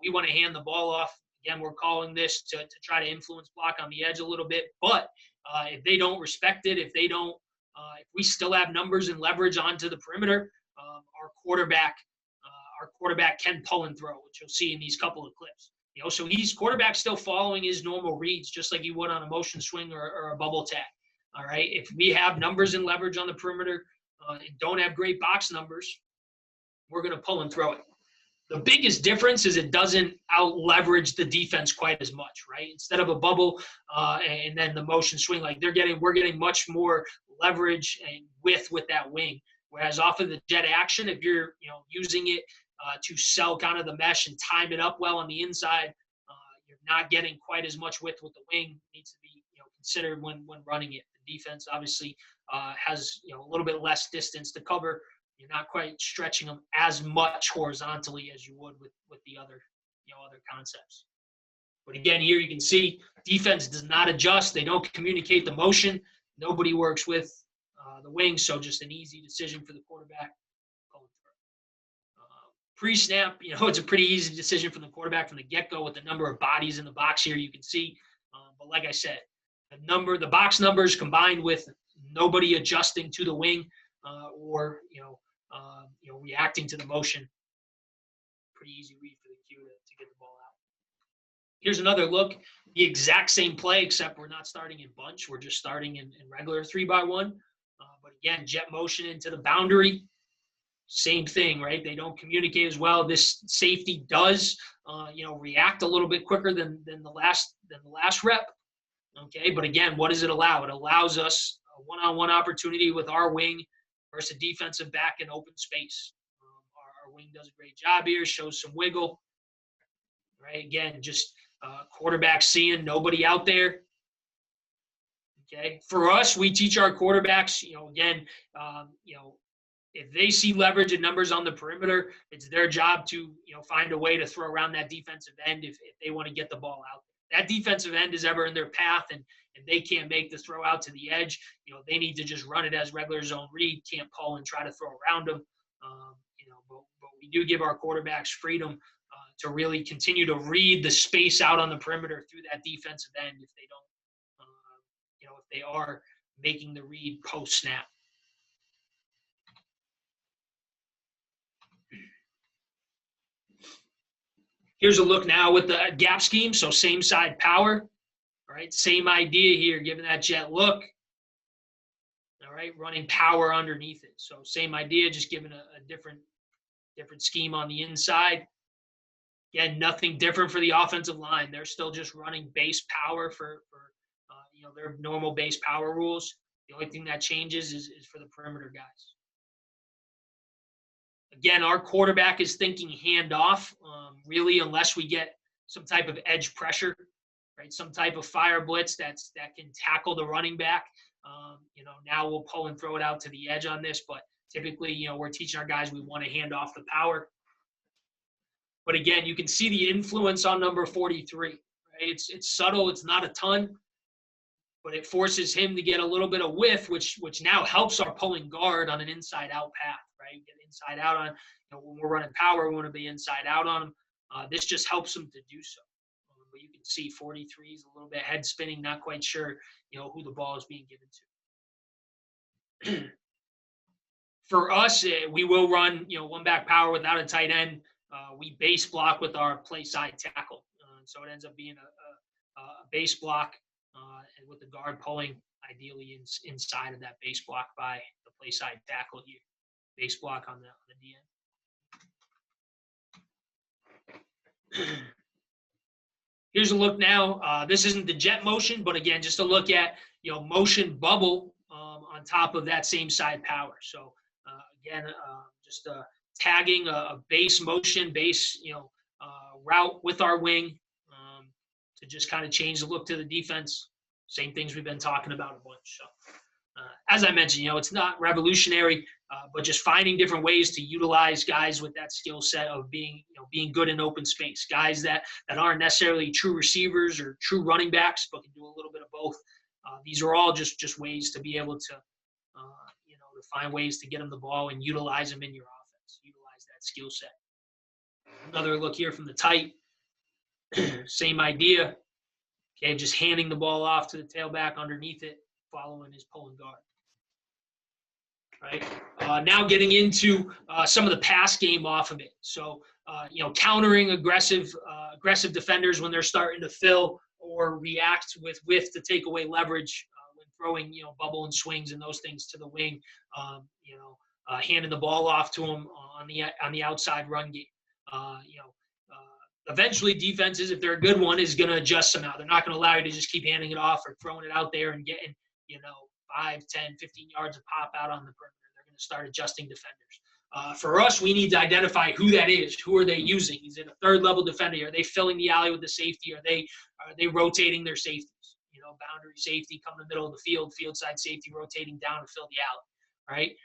Speaker 1: we want to hand the ball off. Again, we're calling this to try to influence block on the edge a little bit. But if they don't respect it, if we still have numbers and leverage onto the perimeter, our quarterback can pull and throw, which you'll see in these couple of clips. So he's quarterback still following his normal reads, just like you would on a motion swing or a bubble tag. All right. If we have numbers and leverage on the perimeter and don't have great box numbers, we're going to pull and throw it. The biggest difference is it doesn't out leverage the defense quite as much, right? Instead of a bubble and then the motion swing, we're getting much more leverage and width with that wing. Whereas off of the jet action, if you're using it to sell kind of the mesh and time it up well on the inside, you're not getting quite as much width with the wing. It needs to be considered when running it. The defense obviously has a little bit less distance to cover. You're not quite stretching them as much horizontally as you would with the other other concepts. But again, here you can see defense does not adjust. They don't communicate the motion. Nobody works with the wing, so just an easy decision for the quarterback. Pre-snap, it's a pretty easy decision from the quarterback from the get-go with the number of bodies in the box here you can see. But like I said, the box numbers combined with nobody adjusting to the wing or reacting to the motion, pretty easy read for the Q to get the ball out. Here's another look, the exact same play, except we're not starting in bunch. We're just starting in regular 3x1. But again, jet motion into the boundary. Same thing, right? They don't communicate as well. This safety does, react a little bit quicker than the last rep. Okay, but again, what does it allow? It allows us a one-on-one opportunity with our wing versus a defensive back in open space. Our wing does a great job here, shows some wiggle. Right, again, just quarterback seeing nobody out there. Okay. For us, we teach our quarterbacks, again, if they see leverage and numbers on the perimeter, it's their job to, find a way to throw around that defensive end if they want to get the ball out. That defensive end is ever in their path and they can't make the throw out to the edge. They need to just run it as regular zone read, can't pull and try to throw around them. But we do give our quarterbacks freedom to really continue to read the space out on the perimeter through that defensive end if they don't, if they are making the read post snap. Here's a look now with the gap scheme. So same side power, all right? Same idea here, giving that jet look, all right? Running power underneath it. So same idea, just giving a different scheme on the inside. Again, nothing different for the offensive line. They're still just running base power for their normal base power rules. The only thing that changes is for the perimeter guys. Again, our quarterback is thinking handoff, really, unless we get some type of edge pressure, right? Some type of fire blitz that can tackle the running back. Now we'll pull and throw it out to the edge on this, but typically, we're teaching our guys we want to hand off the power. But again, you can see the influence on number 43. Right? It's subtle. It's not a ton, but it forces him to get a little bit of width, which now helps our pulling guard on an inside-out path. Right? Get inside out on, when we're running power, we want to be inside out on him. This just helps him to do so. But you can see 43 is a little bit head spinning, not quite sure, who the ball is being given to. For us, we will run, one back power without a tight end. We base block with our play side tackle. So it ends up being a base block and with the guard pulling ideally inside of that base block by the play side tackle here. Base block on the DN. Here's a look now. This isn't the jet motion, but again, just a look at, motion bubble on top of that same side power. So again, just tagging a base motion, base, route with our wing to just kind of change the look to the defense. Same things we've been talking about a bunch. So as I mentioned, it's not revolutionary, but just finding different ways to utilize guys with that skill set of being good in open space, guys that aren't necessarily true receivers or true running backs, but can do a little bit of both. These are all just ways to be able to, to find ways to get them the ball and utilize them in your offense, utilize that skill set. Another look here from the tight, same idea. Okay, just handing the ball off to the tailback underneath it, following his pulling guard. Right. Now getting into some of the pass game off of it. So, countering aggressive defenders when they're starting to fill or react with width to take away leverage when throwing, bubble and swings and those things to the wing. Handing the ball off to them on the outside run game. Eventually defenses, if they're a good one, is going to adjust them out. They're not going to allow you to just keep handing it off or throwing it out there and getting, 5, 10, 15 yards of pop out on the perimeter. They're going to start adjusting defenders. For us, we need to identify who that is. Who are they using? Is it a third-level defender? Are they filling the alley with the safety? Are they rotating their safeties? Boundary safety, come in the middle of the field side safety rotating down to fill the alley, right?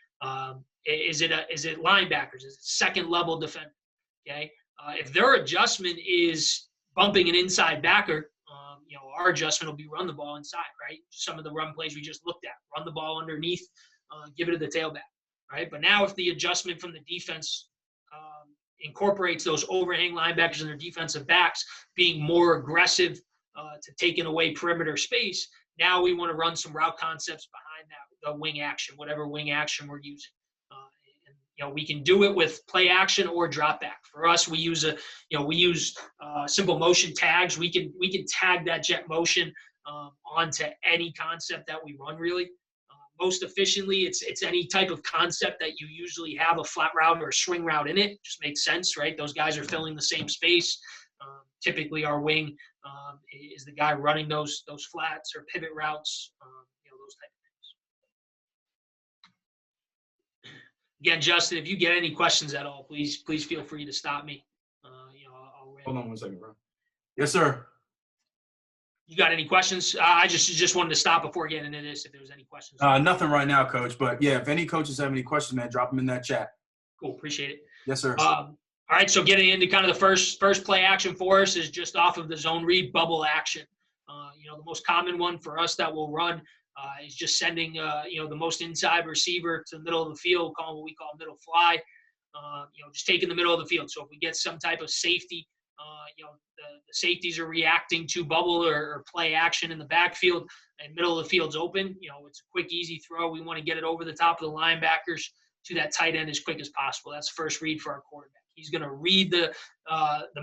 Speaker 1: Is it linebackers? Is it second-level defender? Okay. If their adjustment is bumping an inside backer, our adjustment will be run the ball inside, right? Some of the run plays we just looked at, run the ball underneath, give it to the tailback, right? But now if the adjustment from the defense incorporates those overhang linebackers and their defensive backs being more aggressive to taking away perimeter space, now we want to run some route concepts behind that, the wing action, whatever wing action we're using. We can do it with play action or drop back. For us, we use simple motion tags. We can tag that jet motion onto any concept that we run. Really, most efficiently, it's any type of concept that you usually have a flat route or a swing route in it. Just makes sense, right? Those guys are filling the same space. Typically, our wing is the guy running those flats or pivot routes. Those type of things. Again, Justin, if you get any questions at all, please feel free to stop me. I'll
Speaker 2: Hold on 1 second, bro. Yes, sir.
Speaker 1: You got any questions? I just wanted to stop before getting into this if there was any questions.
Speaker 2: Nothing right now, Coach. But, yeah, if any coaches have any questions, man, drop them in that chat.
Speaker 1: Cool. Appreciate it.
Speaker 2: Yes, sir.
Speaker 1: All right, so getting into kind of the first play action for us is just off of the zone read bubble action. The most common one for us that we'll run is just sending, the most inside receiver to the middle of the field, calling what we call middle fly. Just taking the middle of the field. So if we get some type of safety, the safeties are reacting to bubble or play action in the backfield, and middle of the field's open. It's a quick, easy throw. We want to get it over the top of the linebackers to that tight end as quick as possible. That's the first read for our quarterback. He's going to read the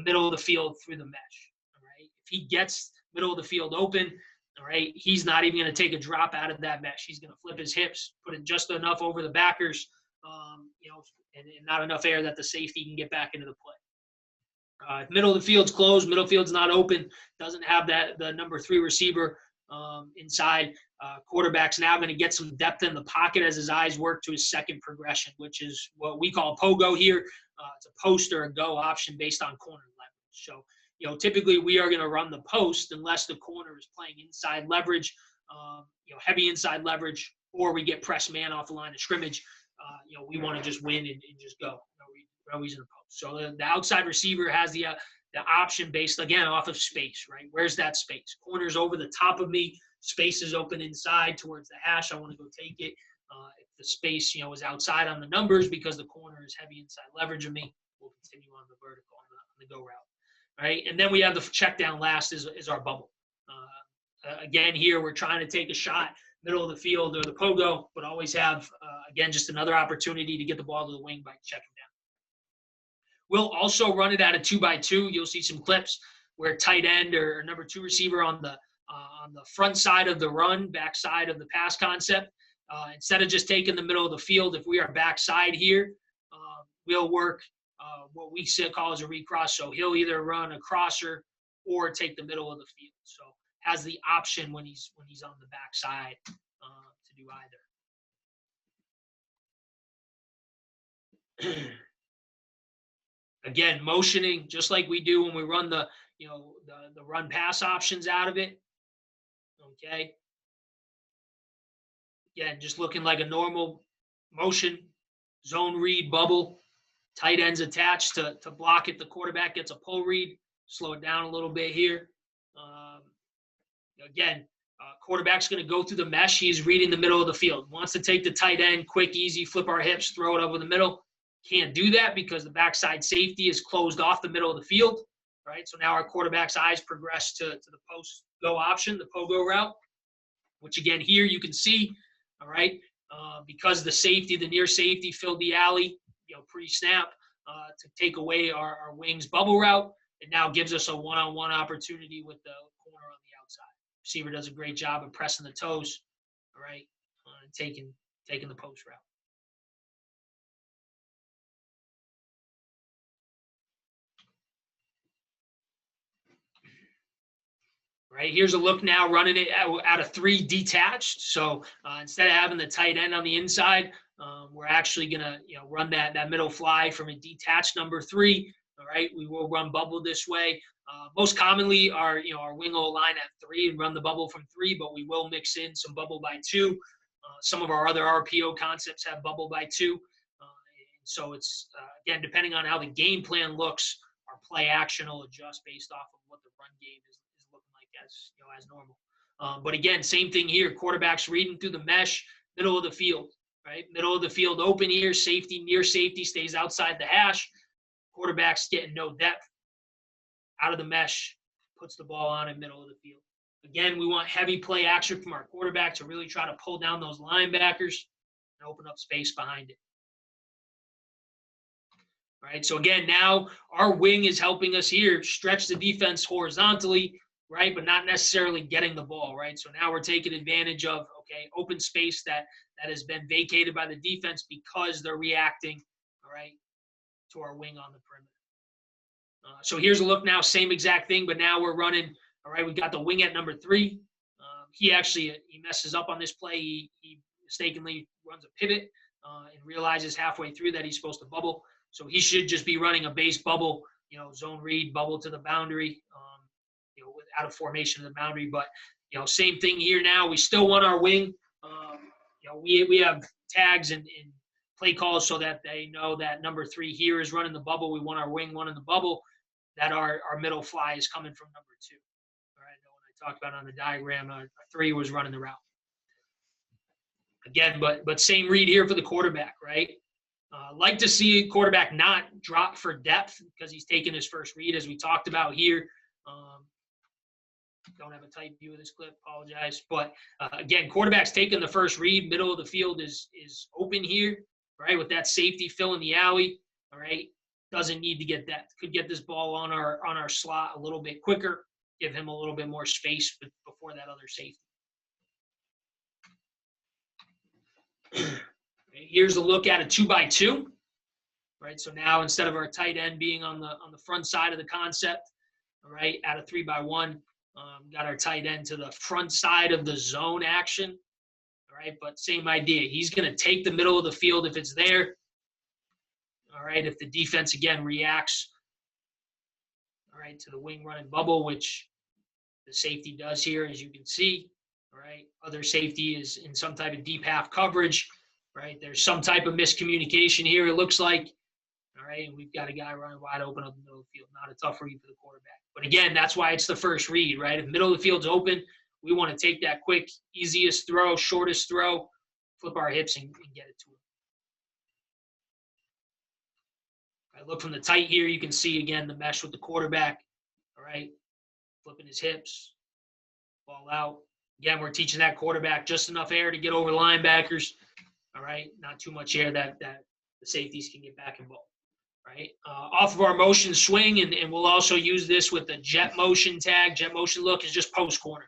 Speaker 1: middle of the field through the mesh. All right. If he gets middle of the field open, all right, he's not even going to take a drop out of that mesh. He's going to flip his hips, put it just enough over the backers, and not enough air that the safety can get back into the play. Middle of the field's closed, middle field's not open, doesn't have the number 3 receiver inside. Quarterback's now going to get some depth in the pocket as his eyes work to his second progression, which is what we call pogo here. It's a post or a go option based on corner leverage. So, typically we are going to run the post unless the corner is playing inside leverage, heavy inside leverage, or we get press man off the line of scrimmage. We want to just win and just go. No reason to post. So the outside receiver has the option based, again, off of space, right? Where's that space? Corner's over the top of me. Space is open inside towards the hash. I want to go take it. If the space, is outside on the numbers because the corner is heavy inside leverage of me, we'll continue on the vertical, on the go route. All right, and then we have the check down last is our bubble. Again, here we're trying to take a shot, middle of the field or the pogo, but always have, again, just another opportunity to get the ball to the wing by checking down. We'll also run it at a 2x2. You'll see some clips where tight end or number 2 receiver on the front side of the run, back side of the pass concept. Instead of just taking the middle of the field, if we are backside here, we'll work what we call as a recross. So he'll either run a crosser or take the middle of the field. So has the option when he's on the backside to do either. Again, motioning just like we do when we run the run pass options out of it. Okay. Again, just looking like a normal motion, zone read, bubble, tight ends attached to block it. The quarterback gets a pull read, slow it down a little bit here. Again, quarterback's going to go through the mesh. He's reading the middle of the field. Wants to take the tight end, quick, easy, flip our hips, throw it over the middle. Can't do that because the backside safety is closed off the middle of the field, right? So now our quarterback's eyes progress to the post go option, the pogo route, which again here you can see, all right, because the near safety filled the alley, pre-snap to take away our wings bubble route. It now gives us a one-on-one opportunity with the corner on the outside. Receiver does a great job of pressing the toes, all right, and taking the post route. Right, here's a look now running it out of 3 detached. So instead of having the tight end on the inside, we're actually going to run that middle fly from a detached number 3. All right, we will run bubble this way. Most commonly, our wing will line at 3 and run the bubble from 3, but we will mix in some bubble by 2. Some of our other RPO concepts have bubble by 2. So it's, again, depending on how the game plan looks, our play action will adjust based off of what the run game is looking like as normal. But again, same thing here. Quarterback's reading through the mesh, middle of the field, right? Middle of the field open here, safety, near safety stays outside the hash. Quarterback's getting no depth. Out of the mesh, puts the ball on in middle of the field. Again, we want heavy play action from our quarterback to really try to pull down those linebackers and open up space behind it. All right, so again, now our wing is helping us here stretch the defense horizontally, right, but not necessarily getting the ball, right? So now we're taking advantage of, okay, open space that has been vacated by the defense because they're reacting, all right, to our wing on the perimeter. So here's a look now, same exact thing, but now we're running, all right, we got the wing at number 3. He messes up on this play. He mistakenly runs a pivot and realizes halfway through that he's supposed to bubble. So he should just be running a base bubble, zone read, bubble to the boundary, out of formation of the boundary. But, you know, same thing here now. We still want our wing. You know, we have tags and play calls so that they know that number 3 here is running the bubble. We want our wing one in the bubble, that our middle fly is coming from number 2. All right, when I talked about on the diagram, 3 was running the route. Again, but same read here for the quarterback, right? Like to see a quarterback not drop for depth because he's taking his first read, as we talked about here. Don't have a tight view of this clip, apologize. But again, quarterback's taking the first read. Middle of the field is open here, right? With that safety filling the alley, all right? Doesn't need to get that. Could get this ball on our slot a little bit quicker, give him a little bit more space before that other safety. Here's a look at a 2x2, right? So now instead of our tight end being on the front side of the concept, all right, at a 3x1, got our tight end to the front side of the zone action, all right? But same idea. He's going to take the middle of the field if it's there, all right? If the defense, again, reacts, all right, to the wing running bubble, which the safety does here, as you can see, all right? Other safety is in some type of deep half coverage, right? There's some type of miscommunication here, it looks like. All right, and we've got a guy running wide open up the middle of the field. Not a tough read for the quarterback. But again, that's why it's the first read, right? If middle of the field's open, we want to take that quick, easiest throw, shortest throw, flip our hips and get it to him. I look from the tight here, you can see, again, the mesh with the quarterback, all right? Flipping his hips, ball out. Again, we're teaching that quarterback just enough air to get over linebackers. All right, not too much air that the safeties can get back involved, right? Off of our motion swing, and we'll also use this with the jet motion tag. Jet motion look is just post corner.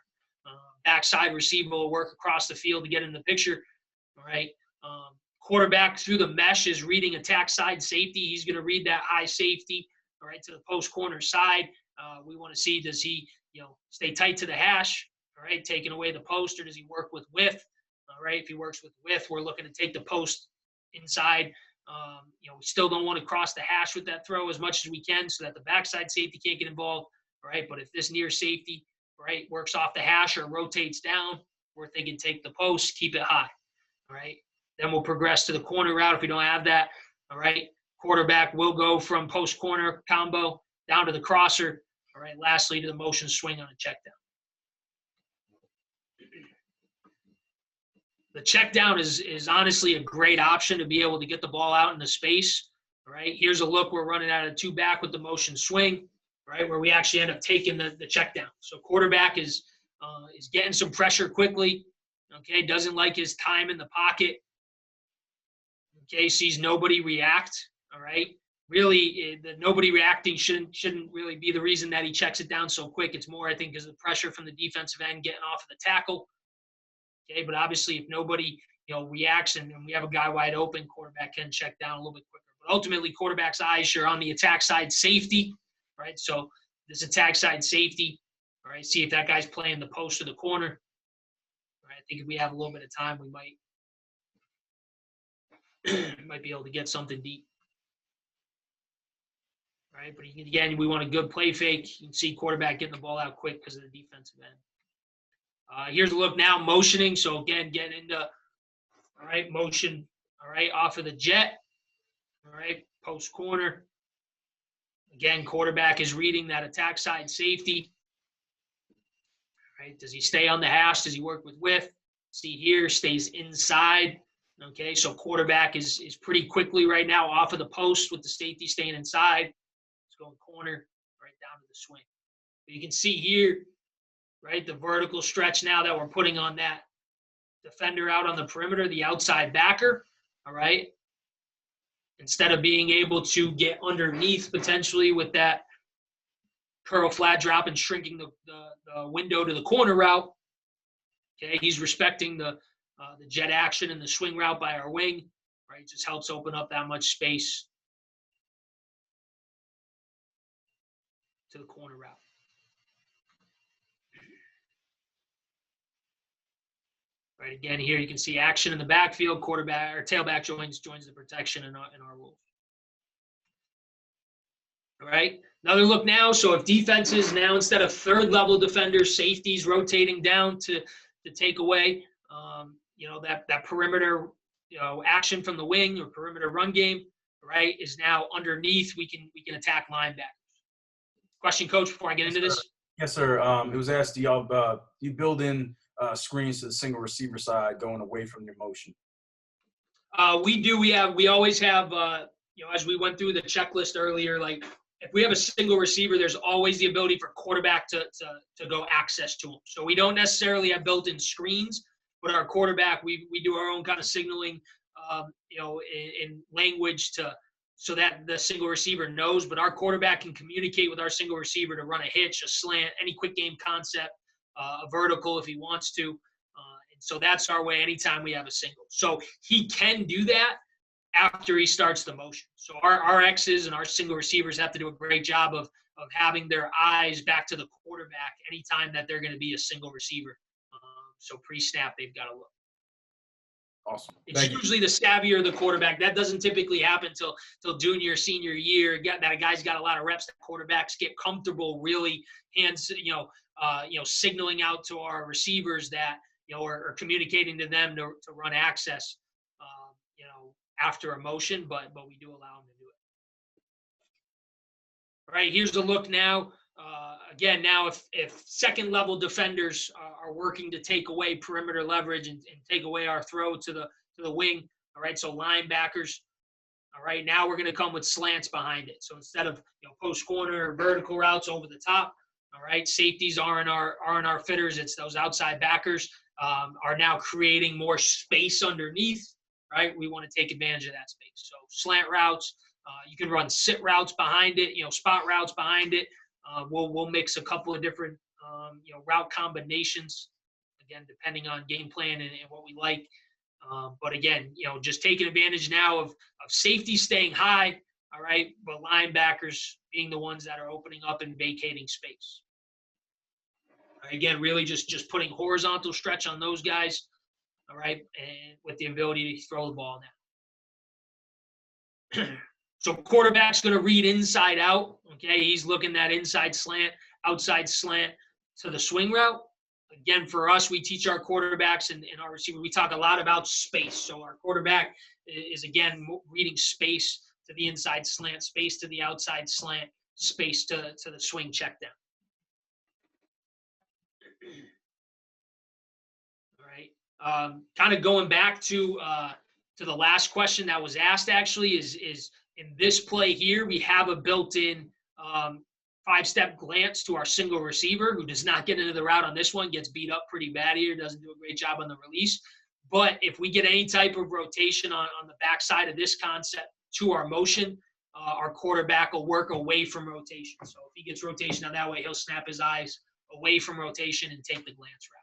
Speaker 1: Backside receiver will work across the field to get in the picture, all right? Quarterback through the mesh is reading attack side safety. He's going to read that high safety, all right, to the post corner side. We want to see, does he, you know, stay tight to the hash, all right, taking away the post, or does he work with width? All right, if he works with width, we're looking to take the post inside. You know, we still don't want to cross the hash with that throw as much as we can so that the backside safety can't get involved, all right? But if this near safety, right, works off the hash or rotates down, we're thinking take the post, keep it high, all right? Then we'll progress to the corner route if we don't have that, all right? Quarterback will go from post corner combo down to the crosser, all right? Lastly, to the motion swing on a check down. The check down is honestly a great option to be able to get the ball out into space. All right, here's a look. We're running out of 2 back with the motion swing, right, where we actually end up taking the check down. So quarterback is getting some pressure quickly. Okay, doesn't like his time in the pocket. Okay, sees nobody react. All right, really, the nobody reacting shouldn't really be the reason that he checks it down so quick. It's more, I think, because of the pressure from the defensive end getting off of the tackle. Okay, but obviously if nobody, you know, reacts and we have a guy wide open, quarterback can check down a little bit quicker. But ultimately, quarterback's eyes are on the attack side safety, right? So this attack side safety, all right, see if that guy's playing the post or the corner. All right, I think if we have a little bit of time, we might be able to get something deep. All right, but again, we want a good play fake. You can see quarterback getting the ball out quick because of the defensive end. Here's a look now, motioning. So again, getting into, all right, motion, all right, off of the jet, all right, post corner. Again, quarterback is reading that attack side safety. All right, does he stay on the hash? Does he work with width? See here, stays inside. Okay, so quarterback is pretty quickly right now off of the post with the safety staying inside. It's going corner, right down to the swing. But you can see here, right, the vertical stretch now that we're putting on that defender out on the perimeter, the outside backer, all right? Instead of being able to get underneath potentially with that curl flat drop and shrinking the window to the corner route, okay, he's respecting the jet action and the swing route by our wing, right? Just helps open up that much space to the corner route. Right, again, here you can see action in the backfield, quarterback or tailback joins the protection in our rules. All right, Another look now. So if defenses now, instead of third level defenders, safeties rotating down to take away, that perimeter, action from the wing or perimeter run game, right, is now underneath. We can attack linebackers. Question, Coach, before I get into this?
Speaker 2: Yes, sir. It was asked, do y'all you build in screens to the single receiver side going away from your motion?
Speaker 1: We do. We always have, as we went through the checklist earlier, like if we have a single receiver, there's always the ability for quarterback to go access to him. So we don't necessarily have built-in screens, but our quarterback, we do our own kind of signaling, in language so that the single receiver knows. But our quarterback can communicate with our single receiver to run a hitch, a slant, any quick game concept, a vertical if he wants to. So that's our way anytime we have a single. So he can do that after he starts the motion. So our X's and our single receivers have to do a great job of having their eyes back to the quarterback anytime that they're going to be a single receiver. So pre-snap, they've got to look.
Speaker 2: Awesome.
Speaker 1: It's usually the savvier the quarterback. That doesn't typically happen till junior, senior year. That a guy's got a lot of reps. That quarterbacks get comfortable really signaling out to our receivers that, or communicating to them to run access, after a motion, but we do allow them to do it. All right, here's a look now. Again, now if second level defenders are working to take away perimeter leverage and take away our throw to the wing, all right, so linebackers, all right, now we're going to come with slants behind it. So instead of post corner or vertical routes over the top, all right, safeties aren't our fitters. It's those outside backers are now creating more space underneath, right? We want to take advantage of that space. So slant routes, you can run sit routes behind it, spot routes behind it. We'll mix a couple of different route combinations, again, depending on game plan and what we like. But again, just taking advantage now of safety staying high, all right, but linebackers being the ones that are opening up and vacating space. Again, really just putting horizontal stretch on those guys, all right, and with the ability to throw the ball now. So quarterback's going to read inside out, okay? He's looking that inside slant, outside slant to the swing route. Again, for us, we teach our quarterbacks and our receiver, we talk a lot about space. So our quarterback is, again, reading space to the inside slant, space to the outside slant, space to the swing check down. All right. Kind of going back to the last question that was asked, actually, is in this play here, we have a built-in five-step glance to our single receiver, who does not get into the route on this one, gets beat up pretty bad here, doesn't do a great job on the release. But if we get any type of rotation on the backside of this concept to our motion, our quarterback will work away from rotation. So if he gets rotation on that way, he'll snap his eyes away from rotation and take the glance route.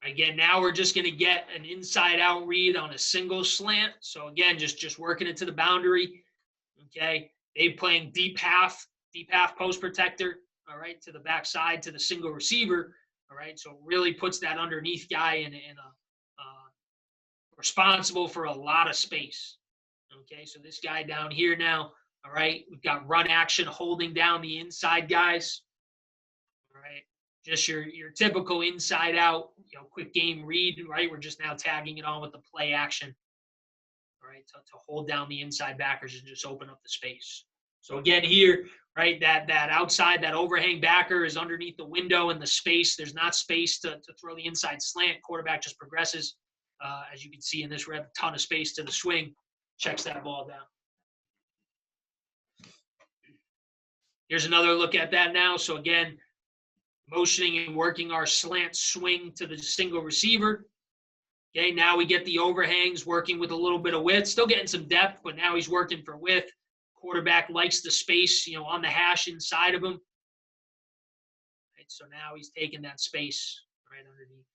Speaker 1: Again, now we're just going to get an inside-out read on a single slant. So again, just working it to the boundary. Okay, they playing deep half post protector. All right, to the backside to the single receiver. All right, so it really puts that underneath guy in a responsible for a lot of space. Okay, so this guy down here now. All right, we've got run action holding down the inside guys. All right. Just your typical inside out, quick game read, right? We're just now tagging it on with the play action, right? To hold down the inside backers and just open up the space. So again here, right, that outside, that overhang backer is underneath the window and the space. There's not space to throw the inside slant. Quarterback just progresses. As you can see in this rep, a ton of space to the swing, checks that ball down. Here's another look at that now. So again, motioning and working our slant swing to the single receiver. Okay, now we get the overhangs, working with a little bit of width, still getting some depth, but now he's working for width. Quarterback likes the space, on the hash inside of him. Right, so now he's taking that space right underneath.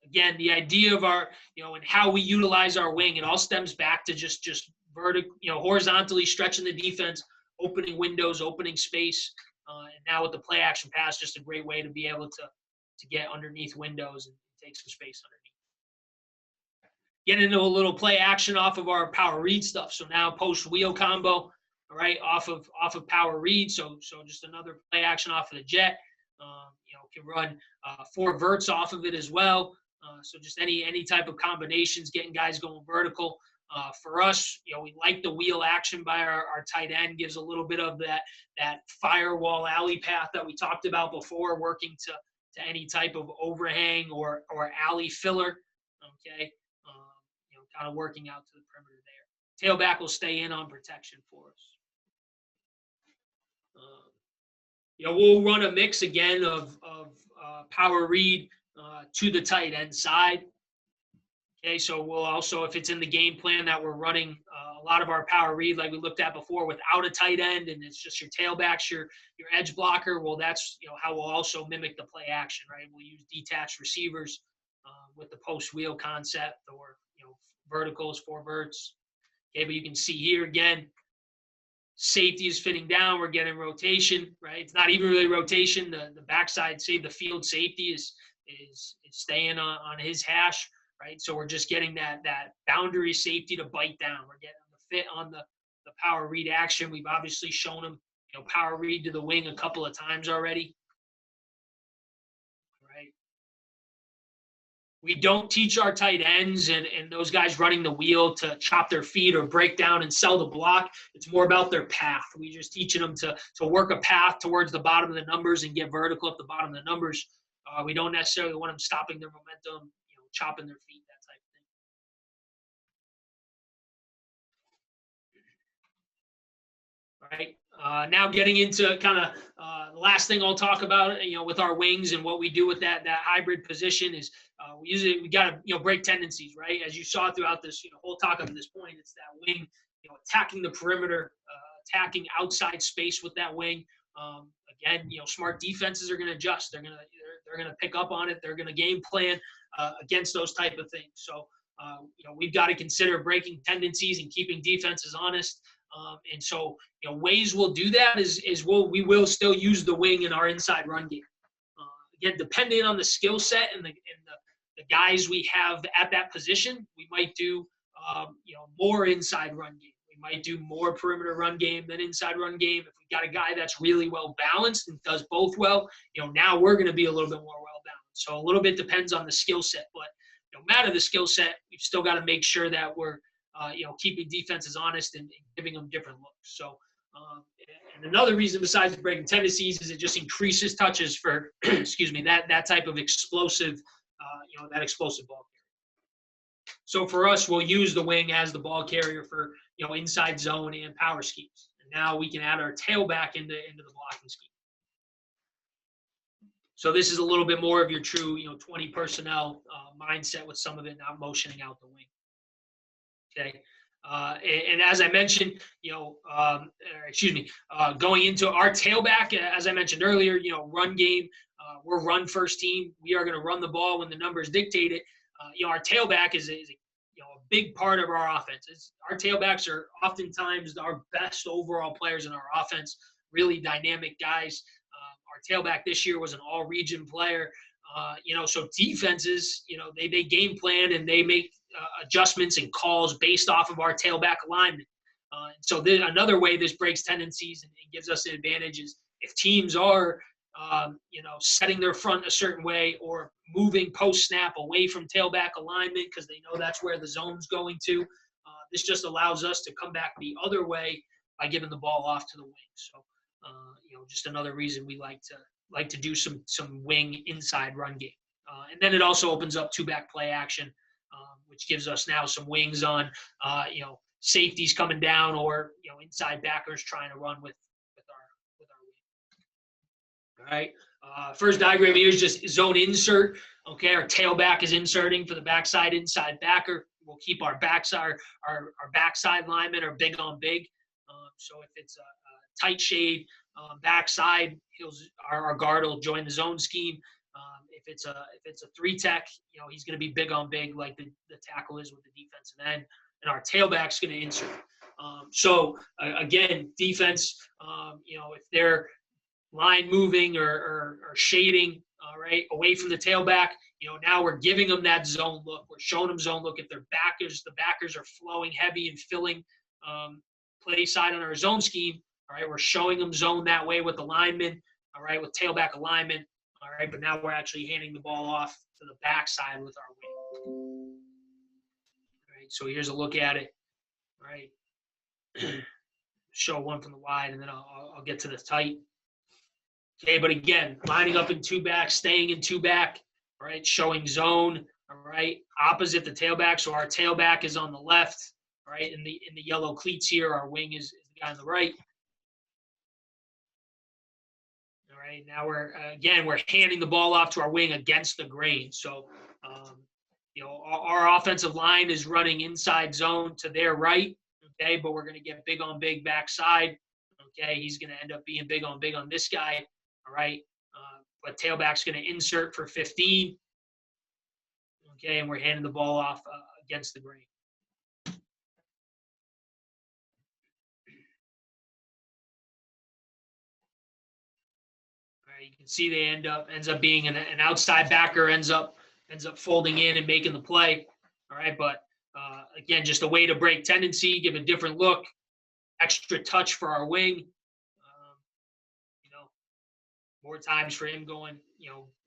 Speaker 1: Again, the idea of our, and how we utilize our wing, it all stems back to just horizontally stretching the defense, opening windows, opening space. And now with the play action pass, just a great way to be able to get underneath windows and take some space underneath. Get into a little play action off of our power read stuff. So now post wheel combo, all right, off of power read. So just another play action off of the jet. Can run 4 verts off of it as well. So just any type of combinations, getting guys going vertical. For us, we like the wheel action by our tight end. Gives a little bit of that firewall alley path that we talked about before, working to any type of overhang or alley filler. Okay, kind of working out to the perimeter there. Tailback will stay in on protection for us. We'll run a mix again of power read to the tight end side. Okay, so we'll also, if it's in the game plan that we're running a lot of our power read like we looked at before without a tight end and it's just your tailbacks, your edge blocker, well, that's how we'll also mimic the play action, right? We'll use detached receivers with the post wheel concept or verticals, 4 verts. Okay, but you can see here again, safety is fitting down. We're getting rotation, right? It's not even really rotation. The backside the field safety is staying on his hash, right? So we're just getting that boundary safety to bite down. We're getting the fit on the power read action. We've obviously shown him, power read to the wing a couple of times already, right? We don't teach our tight ends and those guys running the wheel to chop their feet or break down and sell the block. It's more about their path. We just teaching them to work a path towards the bottom of the numbers and get vertical at the bottom of the numbers. We don't necessarily want them stopping their momentum, chopping their feet, that type of thing. All right. Now getting into kind of the last thing I'll talk about, with our wings and what we do with that hybrid position is we got to break tendencies, right? As you saw throughout this whole talk up to this point, it's that wing, attacking the perimeter, attacking outside space with that wing. Again, smart defenses are going to adjust. They're going to pick up on it. They're going to game plan against those type of things. So we've got to consider breaking tendencies and keeping defenses honest. And so, ways we'll do that is we will still use the wing in our inside run game. Again, depending on the skill set and the guys we have at that position, we might do more inside run game. We might do more perimeter run game than inside run game. If we got a guy that's really well balanced and does both well, now we're going to be a little bit more well balanced. So a little bit depends on the skill set, but no matter the skill set, we've still got to make sure that we're keeping defenses honest and giving them different looks. So, and another reason besides breaking tendencies is it just increases touches for, that type of explosive, that explosive ball carrier. So for us, we'll use the wing as the ball carrier for, inside zone and power schemes. And now we can add our tailback into the blocking scheme. So this is a little bit more of your true, 20 personnel mindset with some of it not motioning out the wing. Okay. And as I mentioned, going into our tailback, as I mentioned earlier, run game, we're run first team. We are going to run the ball when the numbers dictate it. Our tailback is a big part of our offense. Our tailbacks are oftentimes our best overall players in our offense, really dynamic guys. Our tailback this year was an all-region player. So defenses, they game plan and they make adjustments and calls based off of our tailback alignment. So another way this breaks tendencies and gives us an advantage is if teams are, setting their front a certain way or moving post snap away from tailback alignment because they know that's where the zone's going to. This just allows us to come back the other way by giving the ball off to the wing. So, just another reason we like to do some wing inside run game. And then it also opens up 2-back play action, which gives us now some wings on, safeties coming down or, inside backers trying to run with our wing. All right. First diagram here is just zone insert. Okay. Our tailback is inserting for the backside inside backer. We'll keep our backside, our backside linemen are big on big. So if it's a tight shade backside, our guard will join the zone scheme. If it's a 3-tech, he's going to be big on big like the tackle is with the defensive end, and our tailback's going to insert. So again, defense, if they're line moving or shading, all right, away from the tailback. Now we're giving them that zone look. We're showing them zone look. If the backers are flowing heavy and filling play side on our zone scheme, all right, we're showing them zone that way with the linemen, all right, with tailback alignment, all right, but now we're actually handing the ball off to the backside with our wing. All right, so here's a look at it, all right. Show one from the wide, and then I'll get to the tight. Okay, but again, lining up in two back, staying in two back, all right, showing zone, all right, opposite the tailback. So our tailback is on the left, all right, in the yellow cleats here. Our wing is the guy on the right. All right, now we're handing the ball off to our wing against the grain. So, our offensive line is running inside zone to their right, okay, but we're going to get big on big backside. Okay, he's going to end up being big on this guy. All right, but tailback's going to insert for 15. Okay, and we're handing the ball off against the grain. All right, you can see they ends up being an outside backer, ends up folding in and making the play. All right, but again, just a way to break tendency, give a different look, extra touch for our wing. More times for him going,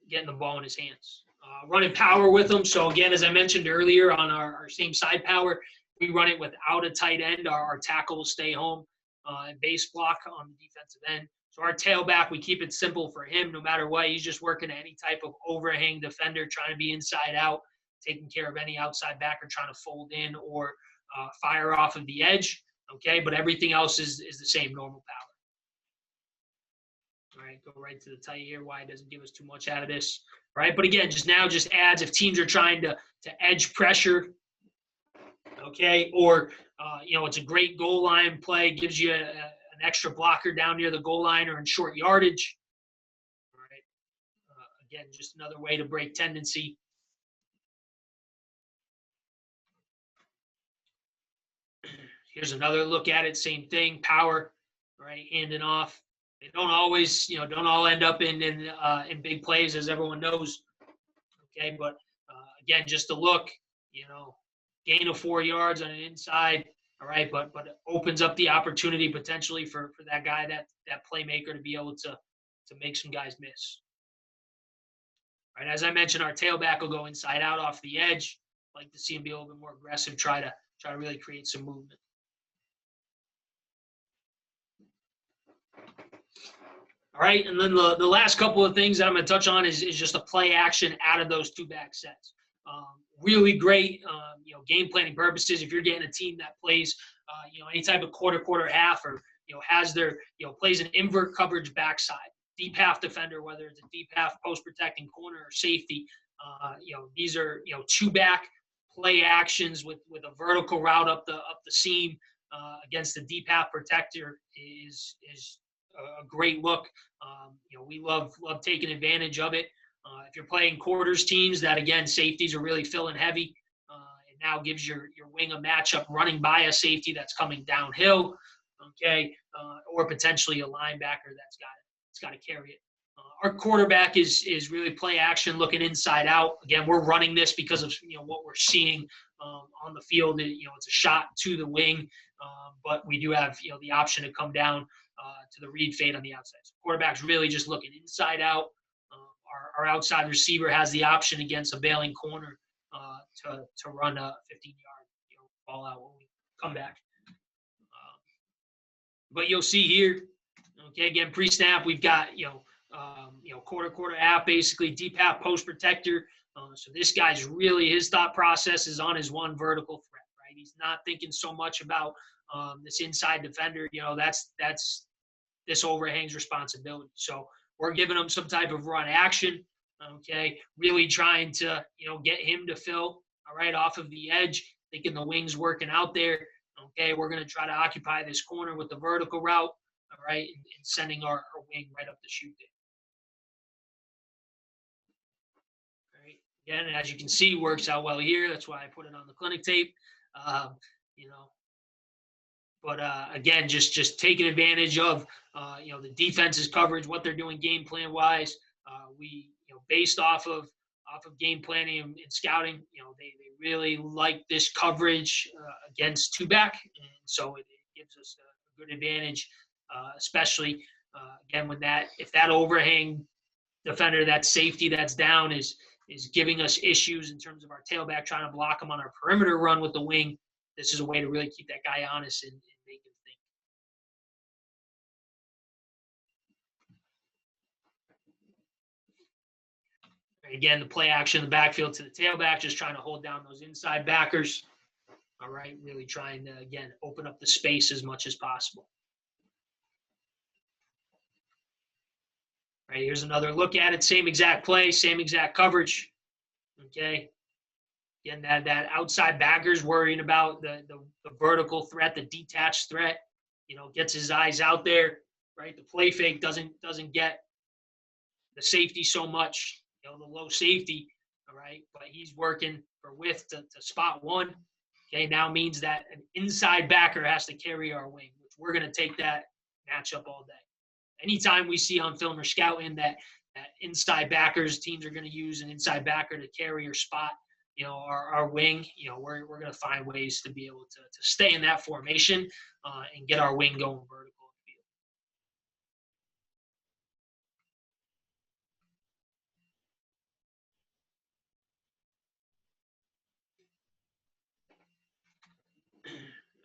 Speaker 1: getting the ball in his hands. Running power with him. So again, as I mentioned earlier on our same side power, we run it without a tight end. Our tackle will stay home and base block on the defensive end. So our tailback, we keep it simple for him no matter what. He's just working any type of overhang defender, trying to be inside out, taking care of any outside backer trying to fold in or fire off of the edge. Okay, but everything else is the same normal power. All right, go right to the tight here. Why it doesn't give us too much out of this. All right, but again, just adds if teams are trying to edge pressure, okay, or, it's a great goal line play, gives you an extra blocker down near the goal line or in short yardage. All right, again, just another way to break tendency. Here's another look at it, same thing, power, right, handing off. They don't always, don't all end up in big plays, as everyone knows. Okay, but again, just a look, gain of 4 yards on an inside. All right, but it opens up the opportunity potentially for that guy, that playmaker, to be able to make some guys miss. All right, as I mentioned, our tailback will go inside out off the edge. I'd like to see him be a little bit more aggressive, try to really create some movement. All right, and then the last couple of things that I'm going to touch on is just a play action out of those two back sets. Really great, game planning purposes. If you're getting a team that plays, any type of quarter, half, or has their, plays an invert coverage backside, deep half defender, whether it's a deep half post protecting corner or safety. These are two back play actions with a vertical route up the seam against the deep half protector is a great look. We love taking advantage of it. If you're playing quarters teams, that again, safeties are really filling heavy. It now gives your wing a matchup running by a safety that's coming downhill, okay, or potentially a linebacker that's got to carry it. Our quarterback is really play action, looking inside out. Again, we're running this because of what we're seeing on the field. It's a shot to the wing, but we do have the option to come down to the read fade on the outside. So quarterback's really just looking inside out. Our outside receiver has the option against a bailing corner to run a 15-yard ball out when we come back. But you'll see here, okay, again, pre-snap, we've got quarter half, basically deep half post protector. So this guy's really, his thought process is on his one vertical threat, right? He's not thinking so much about this inside defender. That's this overhang's responsibility. So we're giving him some type of run action, okay, really trying to, get him to fill, all right, off of the edge, thinking the wing's working out there, okay, we're going to try to occupy this corner with the vertical route, all right, and sending our wing right up the chute there. All right, again, as you can see, works out well here. That's why I put it on the clinic tape, But again, just taking advantage of the defense's coverage, what they're doing game plan wise. We, based off of game planning and scouting, they really like this coverage against two back, and so it gives us a good advantage, especially again when if that overhang defender, that safety that's down is giving us issues in terms of our tailback trying to block him on our perimeter run with the wing. This is a way to really keep that guy honest and make him think. Again, the play action in the backfield to the tailback, just trying to hold down those inside backers. All right, really trying to, again, open up the space as much as possible. All right, here's another look at it. Same exact play, same exact coverage. Okay. Again, that outside backer's worrying about the vertical threat, the detached threat. Gets his eyes out there. Right, the play fake doesn't get the safety so much. The low safety, all right, but he's working for width to spot one. Okay, now means that an inside backer has to carry our wing, which we're going to take that matchup all day. Anytime we see on film or scouting that inside backers, teams are going to use an inside backer to carry or spot, our wing, we're going to find ways to be able to stay in that formation and get our wing going vertical.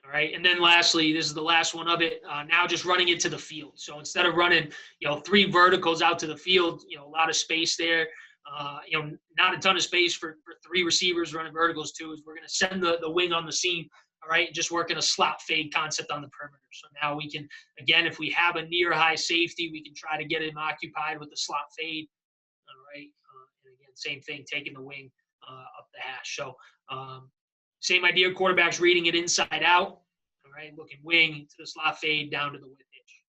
Speaker 1: All right, and then lastly, this is the last one of it. Now just running it to the field. So instead of running, three verticals out to the field, a lot of space there. Not a ton of space for three receivers running verticals too. Is we're going to send the wing on the seam. All right, just working a slot fade concept on the perimeter. So now we can, again, if we have a near high safety, we can try to get him occupied with the slot fade. All right, and again, same thing, taking the wing up the hash. So same idea, quarterback's reading it inside out. All right, looking wing to the slot fade down to the width hitch.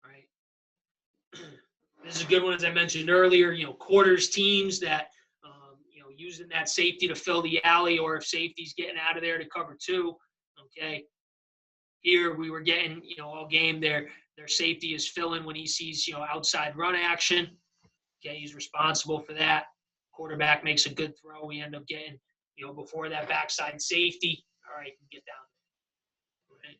Speaker 1: All right. This is a good one, as I mentioned earlier. Quarters teams that, using that safety to fill the alley, or if safety's getting out of there to cover two. Okay. Here we were getting, all game their safety is filling when he sees, outside run action. Okay, he's responsible for that. Quarterback makes a good throw. We end up getting, before that backside safety. All right, get down. Right.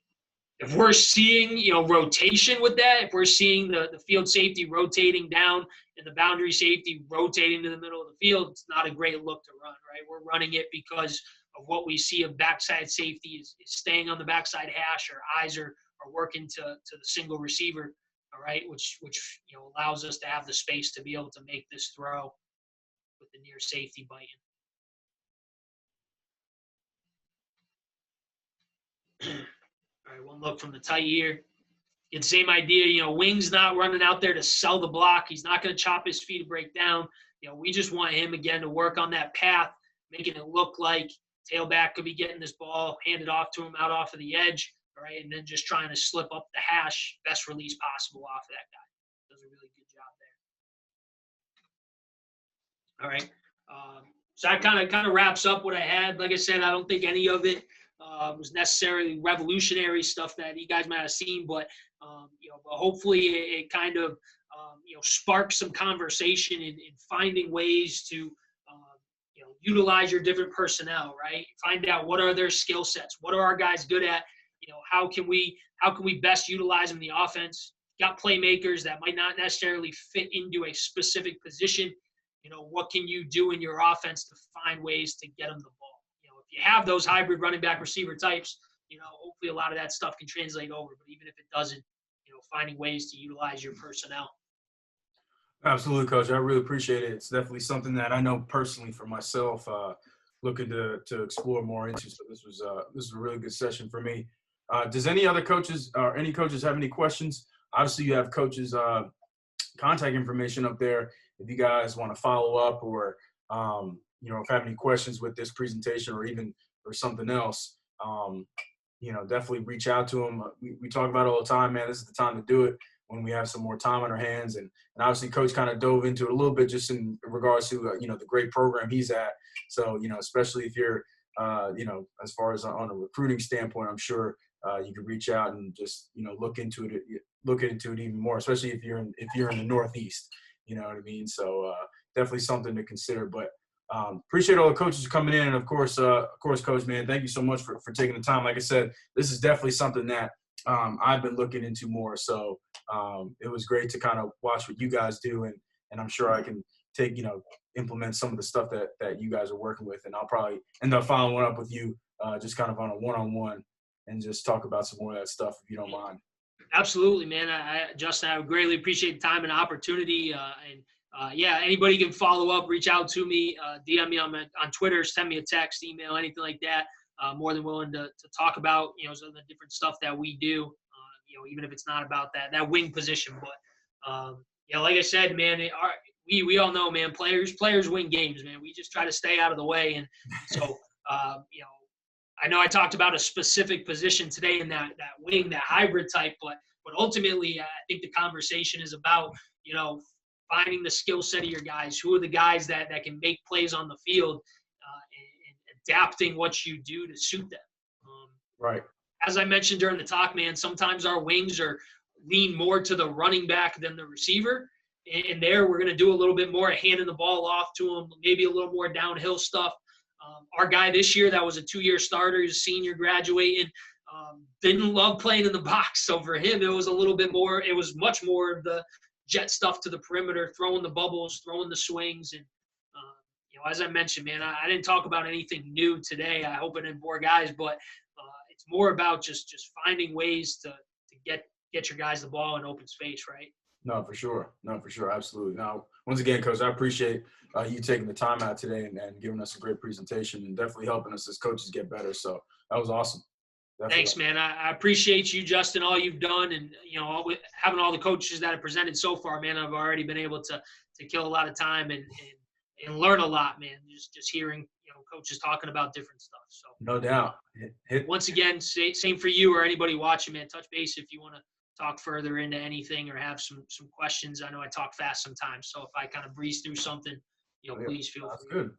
Speaker 1: If we're seeing, rotation with that, if we're seeing the field safety rotating down and the boundary safety rotating to the middle of the field, it's not a great look to run, right? We're running it because of what we see of backside safety is staying on the backside hash, or eyes are working to the single receiver, all right, which allows us to have the space to be able to make this throw with the near safety biting. All right, one look from the tight here. Again, same idea, Wing's not running out there to sell the block. He's not going to chop his feet to break down. We just want him, again, to work on that path, making it look like tailback could be getting this ball handed off to him out off of the edge, all right, and then just trying to slip up the hash, best release possible off of that guy. Does a really good job there. All right. So that kind of wraps up what I had. Like I said, I don't think any of it was necessarily revolutionary stuff that you guys might have seen, but but hopefully it kind of sparks some conversation in finding ways to utilize your different personnel, right? Find out what are their skill sets, what are our guys good at, how can we best utilize them in the offense. Got playmakers that might not necessarily fit into a specific position. What can you do in your offense to find ways to get them the ball? If you have those hybrid running back receiver types, hopefully a lot of that stuff can translate over. But even if it doesn't, finding ways to utilize your personnel.
Speaker 2: Absolutely, Coach. I really appreciate it. It's definitely something that I know personally for myself, looking to explore more into. So this was a really good session for me. Does any other coaches or any coaches have any questions? Obviously, you have coaches' contact information up there. If you guys want to follow up, or if have any questions with this presentation, or something else, definitely reach out to them. We talk about it all the time, man. This is the time to do it when we have some more time on our hands. And obviously Coach kind of dove into it a little bit just in regards to, the great program he's at. So, especially if you're, as far as on a recruiting standpoint, I'm sure you could reach out and just, look into it, look into it even more, especially if you're in the Northeast. You know what I mean? So definitely something to consider. But appreciate all the coaches coming in, and of course, Coach, man, thank you so much for taking the time. Like I said, this is definitely something that I've been looking into more. So it was great to kind of watch what you guys do, and I'm sure I can take, implement some of the stuff that you guys are working with, and I'll probably end up following up with you just kind of on a one-on-one and just talk about some more of that stuff if you don't mind.
Speaker 1: Absolutely, man. Justin, I greatly appreciate the time and opportunity. Yeah, anybody can follow up, reach out to me, DM me on Twitter, send me a text, email, anything like that. More than willing to talk about, some of the different stuff that we do, even if it's not about that wing position. But, like I said, man, we all know, man, players win games, man. We just try to stay out of the way. And so, I know I talked about a specific position today in that wing, that hybrid type, but ultimately, I think the conversation is about, finding the skill set of your guys. Who are the guys that can make plays on the field, and adapting what you do to suit them.
Speaker 2: Right.
Speaker 1: As I mentioned during the talk, man, sometimes our wings lean more to the running back than the receiver. And there, we're going to do a little bit more of handing the ball off to them, maybe a little more downhill stuff. Our guy this year that was a 2-year starter, he's a senior graduating, didn't love playing in the box. So for him, it was much more of the jet stuff to the perimeter, throwing the bubbles, throwing the swings. And, as I mentioned, man, I didn't talk about anything new today. I hope I didn't bore guys, but it's more about just finding ways to get your guys the ball in open space, right?
Speaker 2: No, for sure. Absolutely. Now, once again, Coach, I appreciate you taking the time out today and giving us a great presentation and definitely helping us as coaches get better. So that was awesome. Definitely.
Speaker 1: Thanks, man. I appreciate you, Justin, all you've done. And, having all the coaches that have presented so far, man, I've already been able to kill a lot of time and learn a lot, man, just hearing, coaches talking about different stuff. So
Speaker 2: no doubt.
Speaker 1: Once again, same for you or anybody watching, man. Touch base if you want to talk further into anything or have some questions. I know I talk fast sometimes, so if I kind of breeze through something, please feel free.
Speaker 2: That's good.